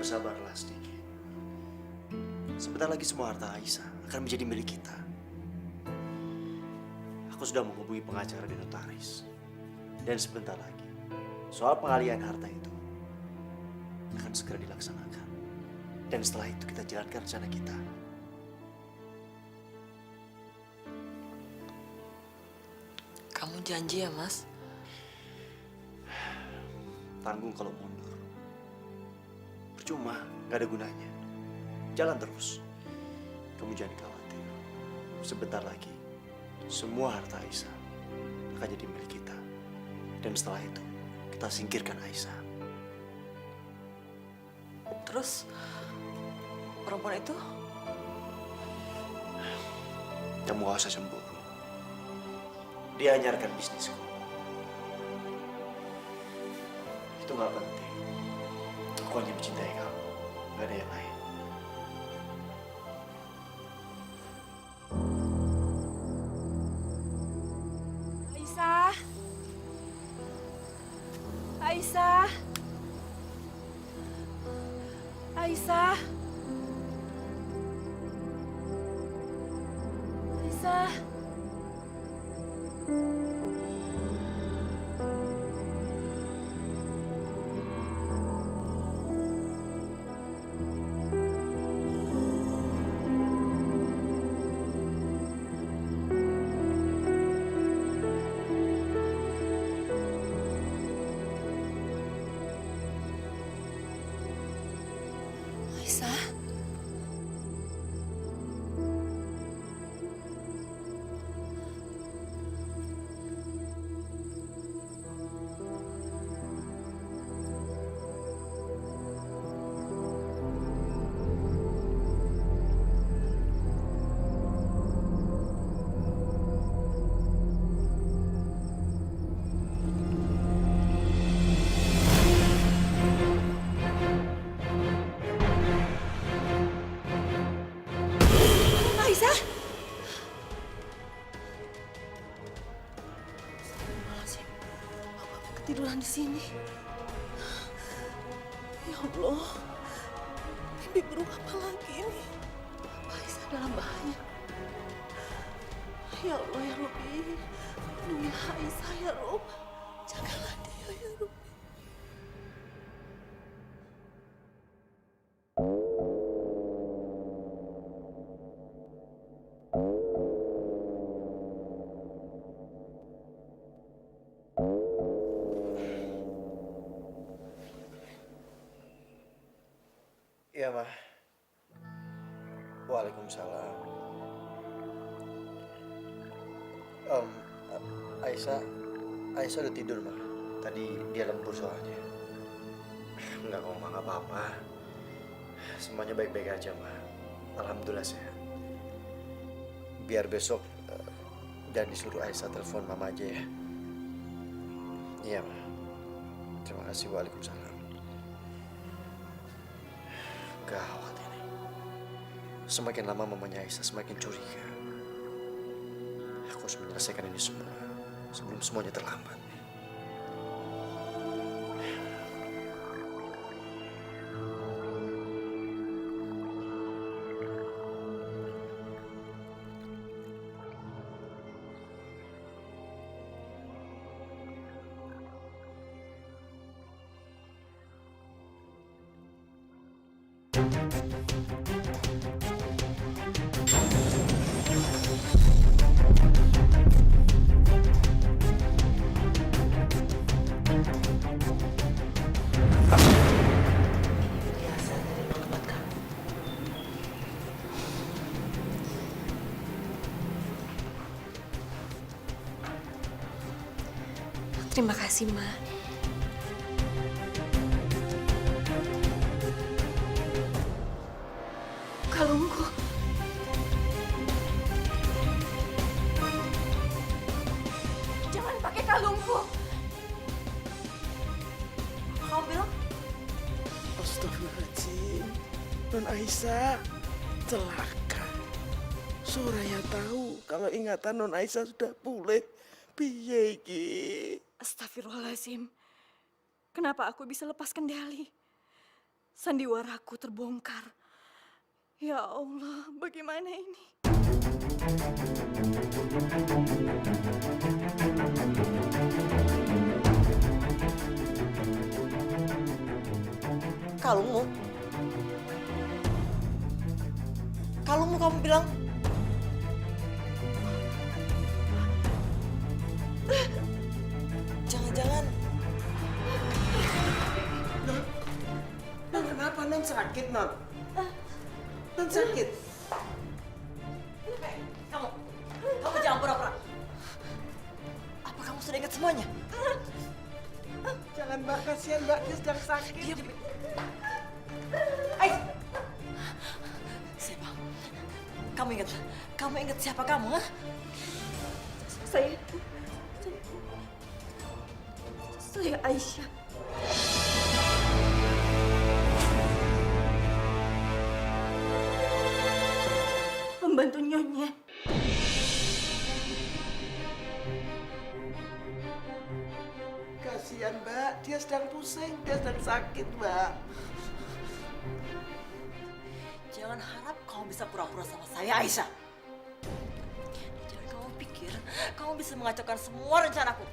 S1: Bersabarlah sedikit. Sebentar lagi semua harta Aisyah akan menjadi milik kita. Aku sudah menghubungi pengacara dan notaris. Dan sebentar lagi, soal pengalihan harta itu akan segera dilaksanakan. Dan setelah itu kita jalankan rencana kita.
S2: Kamu janji ya, Mas?
S1: Tanggung kalau mundur. Percuma, gak ada gunanya. Jalan terus. Kamu jangan khawatir. Sebentar lagi, semua harta Aisyah akan jadi milik kita. Dan setelah itu, kita singkirkan Aisyah.
S2: Terus, perempuan itu?
S1: Kamu gak usah cemburu. Dia hanya rekan bisnisku. Itu gak penting. Aku hanya mencintai kamu. Gak ada yang lain.
S3: Aisyah. Aisyah. Aisyah. Aisyah.
S5: Aisyah. Aisyah. Astagfirullahaladzim. Aku sampai ketiduran di sini. Ya Allah. Mimpi buruk apa lagi ini? Aisyah dalam bahaya. Ya Allah ya Rabbi. Lindungi Aisyah ya Rabb. Jagalah dia ya Rabbi.
S1: Iya, Ma. Waalaikumsalam. Aisyah udah tidur, Ma. Tadi dia lembur soalnya. Enggak kok, Ma. Nggak apa-apa. Semuanya baik-baik aja, Ma. Alhamdulillah sehat. Biar besok dan disuruh Aisyah telepon Mama aja ya. Iya, Ma. Terima kasih. Waalaikumsalam. Gawat ini. Semakin lama mamanya Aisyah semakin curiga. Aku harus menyelesaikan ini semua sebelum semuanya terlambat.
S7: Terima kasih, Ma. Kalungku.
S3: Jangan pakai kalungku.
S2: Kamu bilang
S8: Astagfirullahaladzim. Non Aisyah celaka. Soraya tahu kalau ingatan Non Aisyah sudah pulih. Piye iki?
S3: Astagfirullahaladzim. Kenapa aku bisa lepas kendali? Sandiwaraku terbongkar. Ya Allah, bagaimana ini?
S2: kalungmu. Kalungmu kamu bilang. Jangan-jangan
S8: Non kenapa Non sakit Non? Non sakit.
S2: kamu jangan pura-pura. Apa kamu sudah ingat semuanya?
S8: Jangan Mbak, kasihan Mbak, dia sedang sakit.
S2: Siapa? Kamu ingat siapa kamu? Ha?
S3: Saya Aisyah. Pembantu Nyonya.
S8: Kasihan Mbak, dia sedang pusing, dia sedang sakit Mbak.
S2: Jangan harap kamu bisa pura-pura sama saya, Aisyah. Jangan kamu pikir kamu bisa mengacaukan semua rencanaku.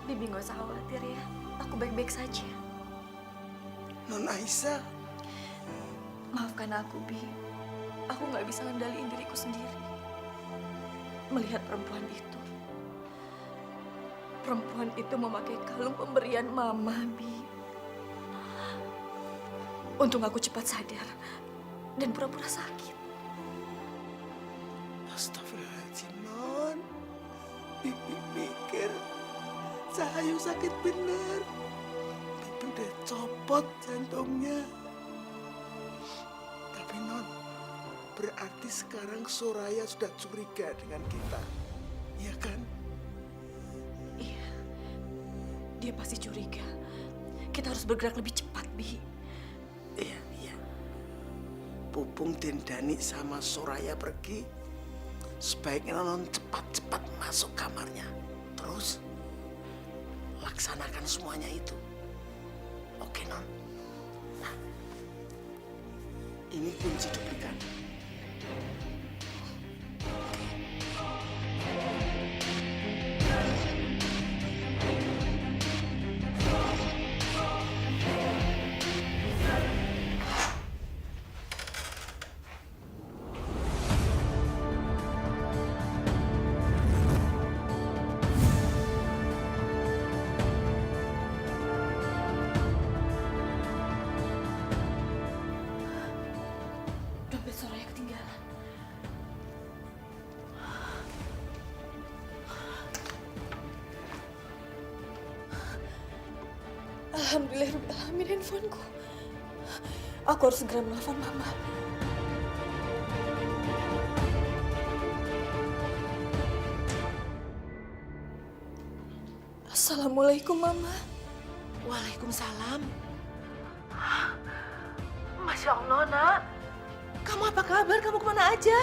S3: Bibi nggak usah khawatir ya. Aku baik-baik saja.
S8: Non Aisyah,
S3: Maafkan aku, Bi. Aku nggak bisa ngendaliin diriku sendiri. Melihat perempuan itu. Perempuan itu memakai kalung pemberian Mama, Bi. Untung aku cepat sadar dan pura-pura sakit.
S8: astagfirullahaladzim Non. Bibi pikir Cahayu sakit bener. Bibi udah copot jantungnya. Tapi Non, berarti sekarang Soraya sudah curiga dengan kita. Iya kan?
S3: Iya, dia pasti curiga. Kita harus bergerak lebih cepat, Bi.
S8: Iya, iya. Pupung dan Dani sama Soraya pergi. Sebaiknya Non cepat-cepat masuk kamarnya. Terus laksanakan semuanya itu. Oke, Non? Nah, ini kunci duplikat.
S3: Dompet Soraya ketinggalan. Alhamdulillahirrahmanirrahim, handphoneku. Aku harus segera menelpon Mama. Assalamualaikum, Mama.
S5: Waalaikumsalam. Masya Allah, Nak. Kamu apa kabar? Kamu kemana aja?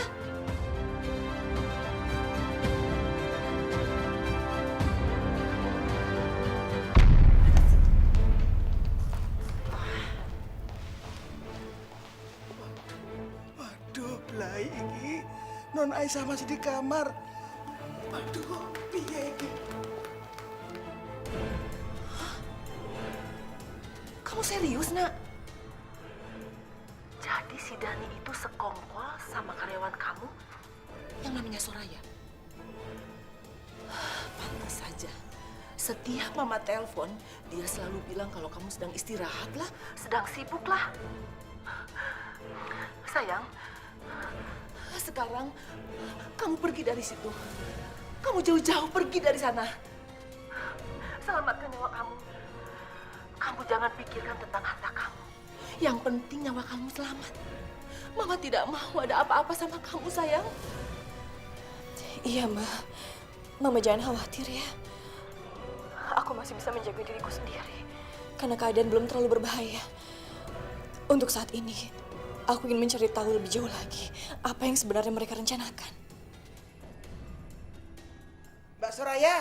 S8: Non Aisyah masih di kamar. Aduh, piye iki?
S5: Kamu serius, Nak? Jadi si Dani itu sekongkol sama karyawan kamu yang namanya Soraya? Pantas saja. Setiap Mama telepon, dia selalu bilang kalau kamu sedang istirahat lah, sedang sibuk lah. Sayang, sekarang kamu pergi dari situ. Kamu jauh-jauh pergi dari sana. Selamatkan nyawa kamu. Kamu jangan pikirkan tentang harta kamu. Yang penting nyawa kamu selamat. Mama tidak mau ada apa-apa sama kamu, sayang.
S3: Iya, Ma. Mama jangan khawatir ya. Aku masih bisa menjaga diriku sendiri. Karena keadaan belum terlalu berbahaya. Untuk saat ini, aku ingin mencari tahu lebih jauh lagi apa yang sebenarnya mereka rencanakan.
S8: Mbak Soraya.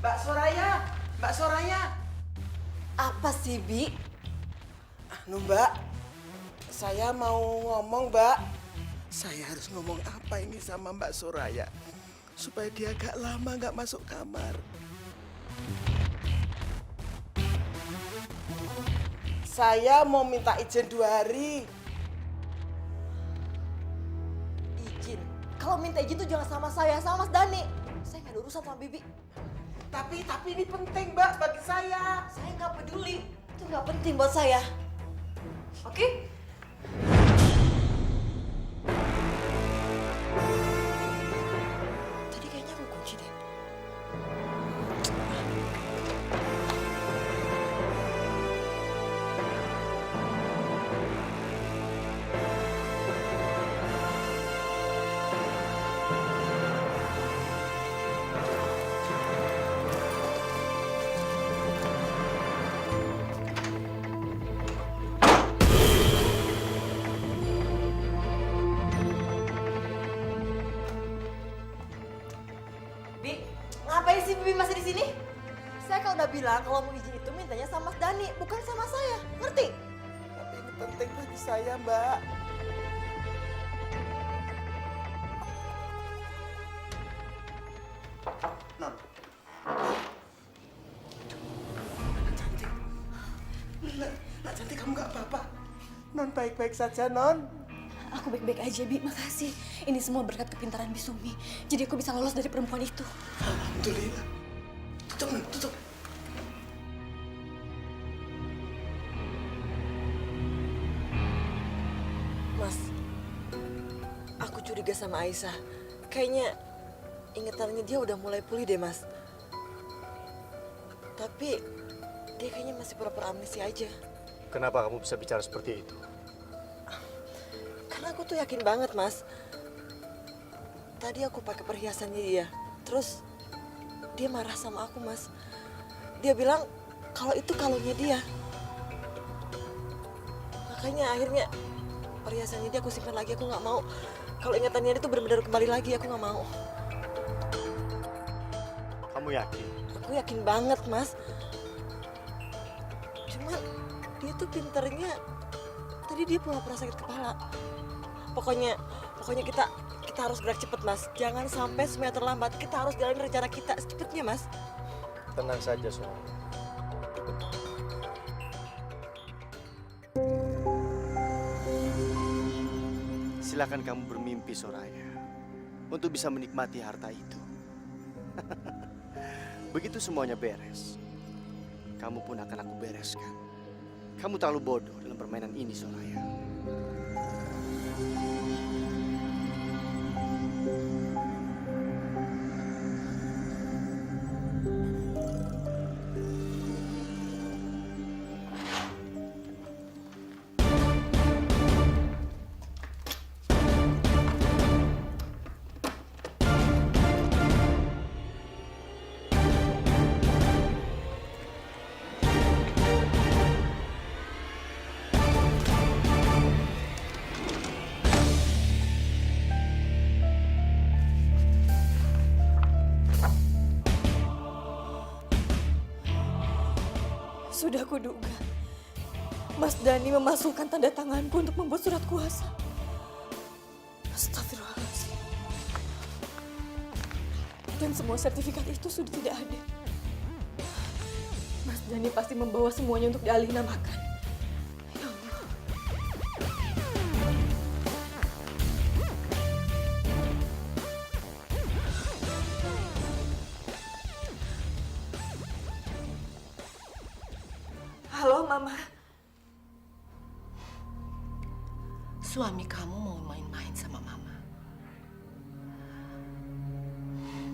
S8: Mbak Soraya, Mbak Soraya.
S5: Apa sih, Bi?
S8: Anu Mbak, saya mau ngomong Mbak. Saya harus ngomong apa ini sama Mbak Soraya supaya dia agak lama nggak masuk kamar. Saya mau minta izin 2 hari.
S5: Izin. Kalau minta izin tuh jangan sama saya, sama Mas Dani. Saya nggak ada urusan sama Bibi.
S8: Tapi ini penting Mbak bagi saya.
S5: Saya nggak peduli. Itu nggak penting buat saya. Oke?
S3: Tadi kayaknya aku kunci deh.
S5: Bi, ngapain sih Bibi masih di sini? Saya kan udah bilang kalau mau izin itu mintanya sama Mas Dani, bukan sama saya. Ngerti?
S8: Tapi ini penting bagi saya Mbak. Non. Anak cantik. Nak cantik kamu nggak apa-apa. Non baik-baik saja Non.
S3: Aku baik-baik aja, Bi. Makasih. Ini semua berkat kepintaran Bisumi. Jadi aku bisa lolos dari perempuan itu.
S8: Alhamdulillah. Tutup Non, tutup.
S2: Mas, aku curiga sama Aisyah. Kayaknya ingetannya dia udah mulai pulih deh, Mas. Tapi dia kayaknya masih pura-pura amnesia aja.
S1: Kenapa kamu bisa bicara seperti itu?
S2: Karena aku tuh yakin banget, Mas. Tadi aku pakai perhiasannya dia. Terus dia marah sama aku, Mas. Dia bilang kalau itu kalungnya dia. Makanya akhirnya perhiasannya dia aku simpan lagi. Aku nggak mau kalau ingatannya dia tuh benar-benar kembali lagi. Aku nggak mau.
S1: Kamu yakin?
S2: Aku yakin banget, Mas. Cuma dia tuh pinternya. Tadi dia pura-pura sakit kepala. Pokoknya kita harus gerak cepet, Mas. Jangan sampai semuanya terlambat. Kita harus jalanin rencana kita secepatnya, Mas.
S1: Tenang saja, Soraya. Silakan kamu bermimpi, Soraya, untuk bisa menikmati harta itu. Begitu semuanya beres, kamu pun akan aku bereskan. Kamu terlalu bodoh dalam permainan ini, Soraya.
S3: Sudah kuduga. Mas Dhani memasukkan tanda tanganku untuk membuat surat kuasa. Astagfirullahaladzim. Dan semua sertifikat itu sudah tidak ada. Mas Dhani pasti membawa semuanya untuk dialihkan. Ya Allah. Halo, Mama.
S5: Suami kamu mau main-main sama Mama.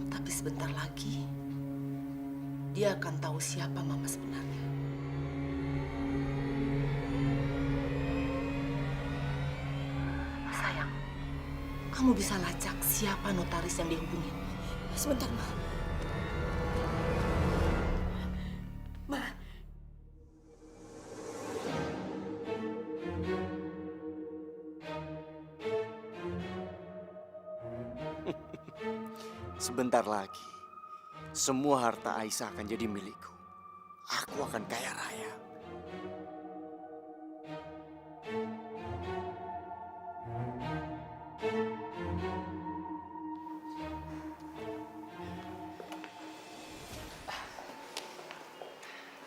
S5: Tapi sebentar lagi, dia akan tahu siapa Mama sebenarnya. Sayang, kamu bisa lacak siapa notaris yang dihubungin.
S3: Sebentar, Ma. Ma.
S1: Sebentar lagi, semua harta Aisyah akan jadi milikku. Aku akan kaya raya.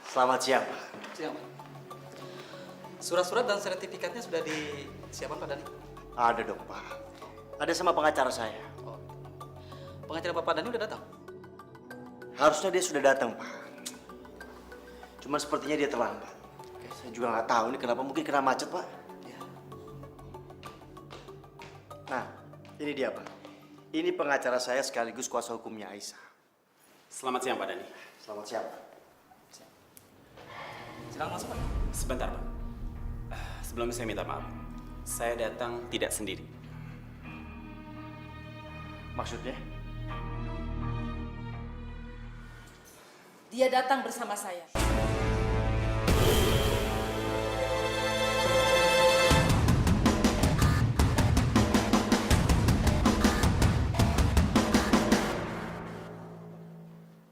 S1: Selamat siang, Pak.
S4: Siang, Pak. Surat-surat dan sertifikatnya sudah disiapkan, Pak Dhani?
S1: Ada dong, Pak. Ada sama pengacara saya.
S4: Oh. Pengacara Pak Dhani udah datang?
S1: Harusnya dia sudah datang, Pak. Cuman sepertinya dia terlambat. Saya juga nggak tahu ini kenapa, mungkin kena macet, Pak.
S4: Ya.
S1: Nah, ini dia, Pak. Ini pengacara saya sekaligus kuasa hukumnya Aisyah.
S6: Selamat siang, Pak Dhani.
S1: Selamat siang, Pak.
S4: Silakan masuk, Pak.
S6: Sebentar, Pak. Sebelumnya saya minta maaf. Saya datang tidak sendiri.
S1: Maksudnya?
S5: Dia datang bersama saya.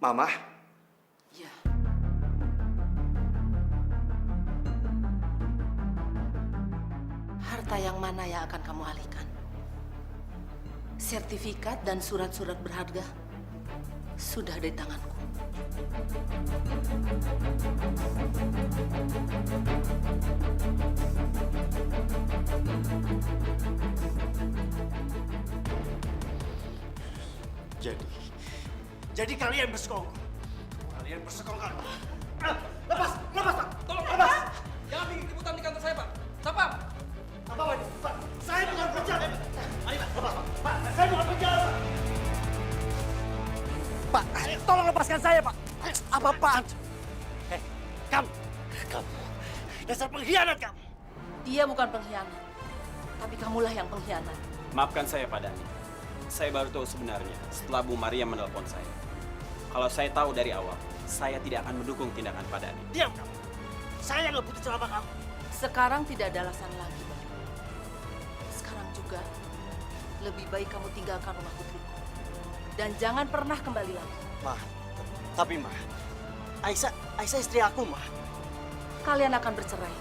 S1: Mama?
S5: Ya. Harta yang mana yang akan kamu alihkan? Sertifikat dan surat-surat berharga sudah di tanganku.
S1: Jadi kalian bersekongkol. Kalian bersekongkol.
S4: Lepas, Pak. Tolong, lepas. Jangan bikin keributan di kantor saya, Pak. Sapam.
S1: Apa, Pak? Saya bukan penjara. Ayo, Pak. Lepas, Pak. Pak, saya bukan penjara, Pak. Pak, tolong lepaskan saya, Pak. Apa, Pak? Kamu. Dasar pengkhianat kamu.
S5: Dia bukan pengkhianat, tapi kamulah yang pengkhianat.
S6: Maafkan saya, Pak Dhani. Saya baru tahu sebenarnya setelah Bu Maria menelpon saya. Kalau saya tahu dari awal, saya tidak akan mendukung tindakan Pak Dhani.
S1: Diam kamu. Saya nggak butuh ceramah kamu.
S5: Sekarang tidak ada alasan lagi. Sekarang juga lebih baik kamu tinggalkan rumah putriku. Dan jangan pernah kembali lagi.
S1: Ma, tapi Ma, Aisyah istri aku, Ma.
S5: Kalian akan bercerai.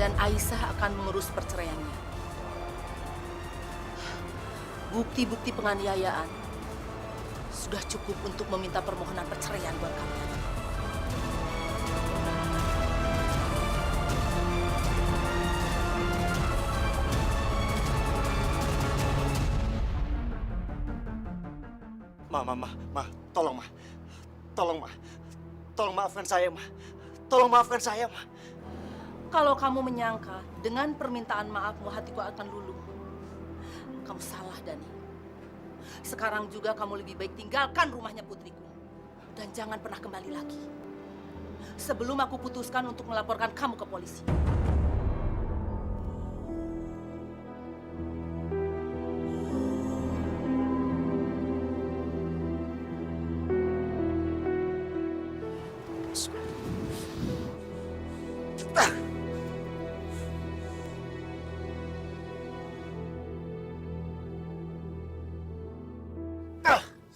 S5: Dan Aisyah akan mengurus perceraiannya. Bukti-bukti penganiayaan sudah cukup untuk meminta permohonan perceraian buat kalian.
S1: Ma, tolong, Ma. Tolong, Ma. Tolong maafkan saya, Ma. Tolong maafkan saya, Ma.
S5: Kalau kamu menyangka dengan permintaan maafmu hatiku akan luluh, kamu salah, Dhani. Sekarang juga kamu lebih baik tinggalkan rumahnya putriku. Dan jangan pernah kembali lagi. Sebelum aku putuskan untuk melaporkan kamu ke polisi.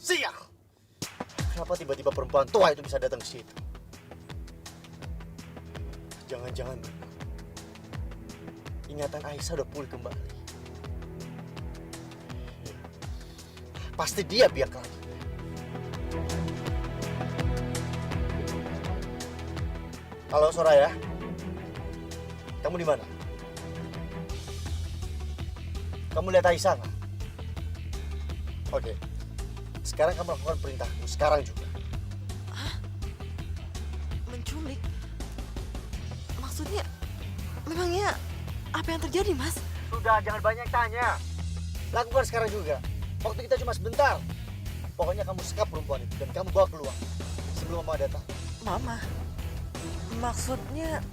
S1: Sial! Kenapa tiba-tiba perempuan tua itu bisa datang ke situ? Jangan-jangan ingatan Aisyah udah pulih kembali. Pasti dia biak lagi. Halo Soraya, kamu di mana? Kamu lihat Aisyah nggak? Oke, sekarang kamu lakukan perintahku, sekarang juga.
S2: Menculik? Maksudnya, memangnya apa yang terjadi, Mas?
S1: Sudah, jangan banyak tanya. Lakukan sekarang juga. Waktu kita cuma sebentar. Pokoknya kamu sekap perempuan itu dan kamu bawa keluar sebelum Mama datang.
S2: Mama? Maksudnya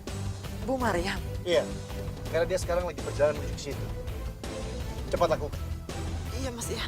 S2: Bu Maryam?
S1: Iya, karena dia sekarang lagi berjalan menuju ke situ. Cepat lakukan.
S2: Iya, Mas ya.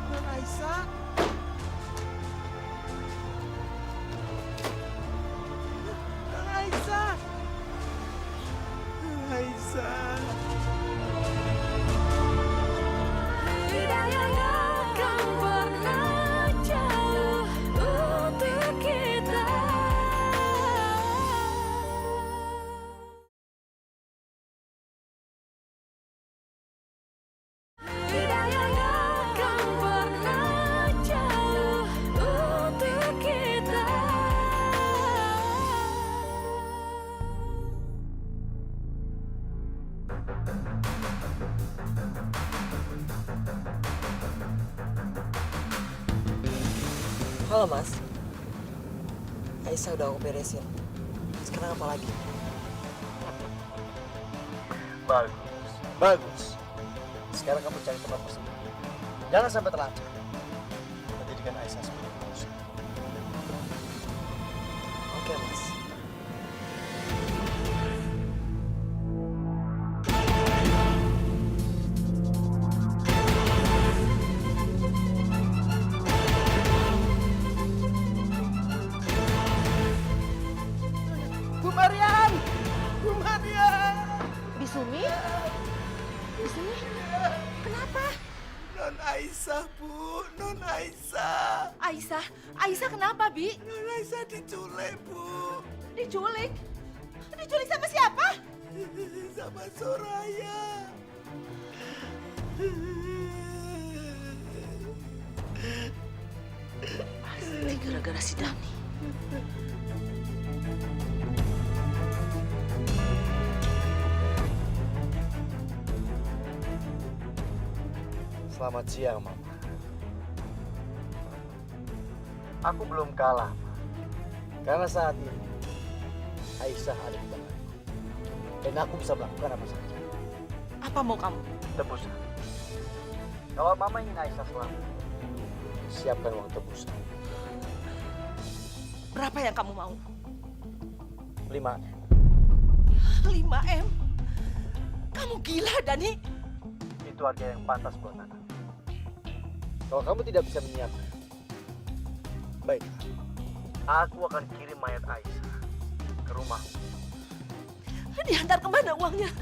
S8: Non Aisyah. Non Aisyah. Non Aisyah.
S3: Tidak yang akan pernah jauh untuk kita. Tidak yang akan pernah jauh untuk kita.
S2: Halo, Mas. Aisyah udah aku beresin. Sekarang apa lagi?
S1: Bagus, bagus. Sekarang kamu cari tempat bersembunyi. Jangan sampai terlacak. Menjadikan Aisyah sebagai musuh.
S2: Oke, Mas.
S8: Bu Maryam. Bu Maryam.
S5: Bisumi? Bisumi? Kenapa?
S8: Non Aisyah, Bu. Non Aisyah.
S5: Aisyah? Aisyah kenapa, Bi?
S8: Non Aisyah diculik, Bu.
S5: Diculik? Diculik sama siapa?
S8: Sama Soraya.
S5: Pasti gara-gara si Dani.
S1: Selamat siang, Mama. Aku belum kalah, Ma. Karena saat ini Aisyah ada di tanganku. Dan aku bisa melakukan apa saja.
S5: Apa mau kamu?
S1: Tebusan. Kalau Mama ingin Aisyah selamat, siapkan uang tebusan.
S5: Berapa yang kamu mau?
S1: 5M.
S5: 5M? Kamu gila, Dani?
S1: Itu harga yang pantas buat anak. Kalau kamu tidak bisa menyiapkan, baik, aku akan kirim mayat Aisyah ke rumah.
S5: Diantar kemana uangnya?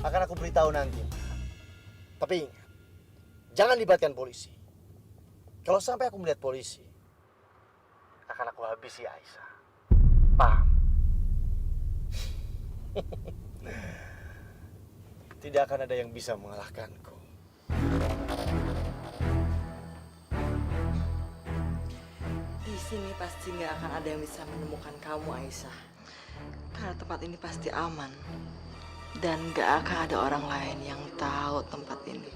S1: Akan aku beritahu nanti. Tapi ingat, jangan libatkan polisi. Kalau sampai aku melihat polisi, akan aku habisi Aisyah. Paham? Tidak akan ada yang bisa mengalahkanku.
S2: Di sini pasti nggak akan ada yang bisa menemukan kamu, Aisyah. Karena tempat ini pasti aman. Dan nggak akan ada orang lain yang tahu tempat ini.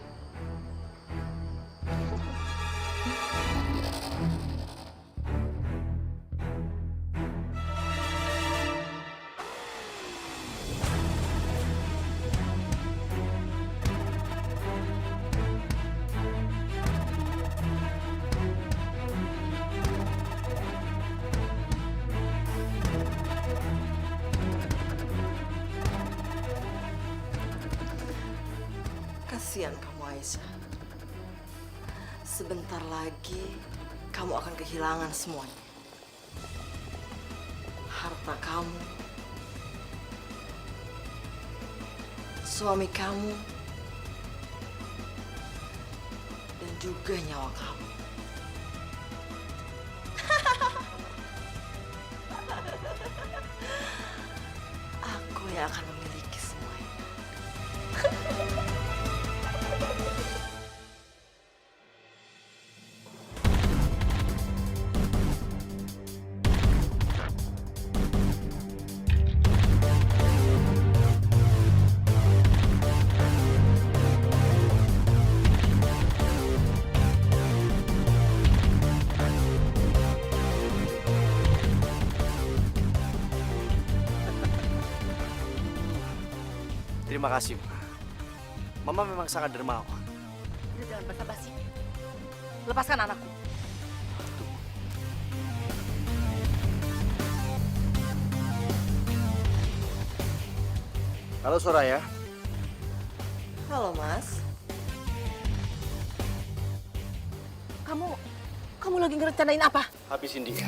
S2: Kasihan kamu, Aisyah. Sebentar lagi kamu akan kehilangan semuanya. Harta kamu, suami kamu, dan juga nyawa kamu. Aku yang akan memiliki semuanya.
S1: Terima kasih, Ma. Mama memang sangat dermawan.
S5: Udah jangan basa-basi. Lepaskan anakku.
S1: Halo, Soraya.
S2: Halo, Mas.
S5: Kamu lagi ngerencanain apa?
S1: Habisin dia.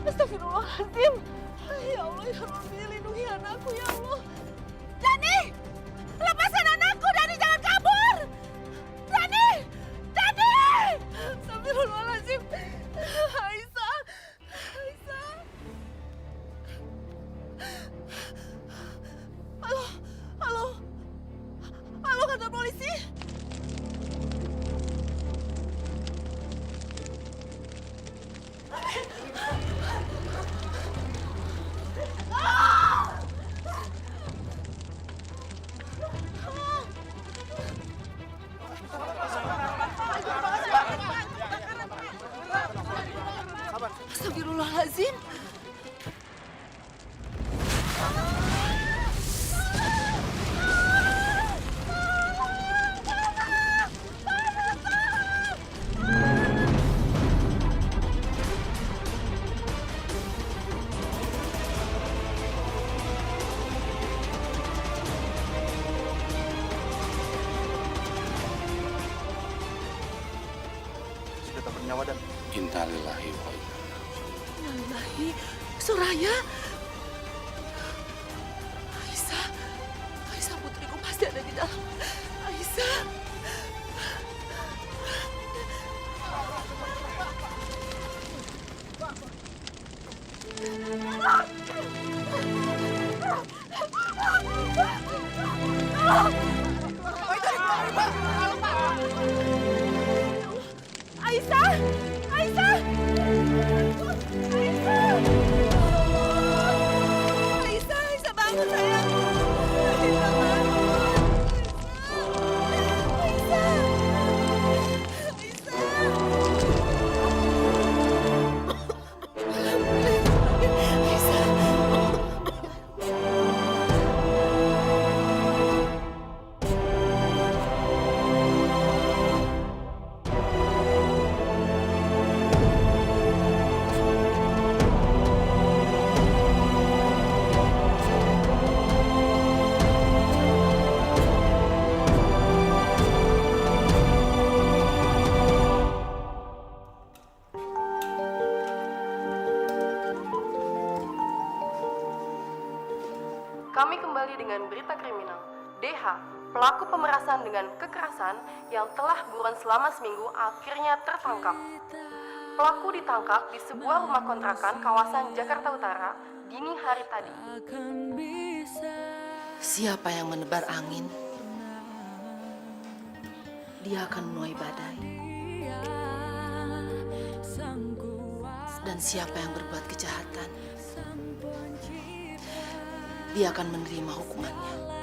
S3: Astagfirullahaladzim. Ya Allah, ya Rabbi, lindungi anakku ya Allah. Dani, lepaskan anakku. Dani, jangan kabur. Dani, Dani. Astagfirullahaladzim. Aisyah, Aisyah. Halo, halo, halo kantor polisi. Astagfirullahaladzim.
S1: Sudah tak bernyawa dan
S8: Innalillahi wa inna
S3: Innalillahi. Soraya. Aisyah. Aisyah, putriku pasti ada di dalam. Aisyah. Aisyah! Aisyah! Aisyah! Aisyah, Aisyah bangun sayang. Aisyah bangun. Aisyah. Aisyah.
S9: Kami kembali dengan berita kriminal. DH, pelaku pemerasan dengan kekerasan yang telah buron selama seminggu akhirnya tertangkap. Pelaku ditangkap di sebuah rumah kontrakan kawasan Jakarta Utara dini hari tadi.
S5: Siapa yang menebar angin, dia akan menuai badai. Dan siapa yang berbuat kejahatan, dia akan menerima hukumannya.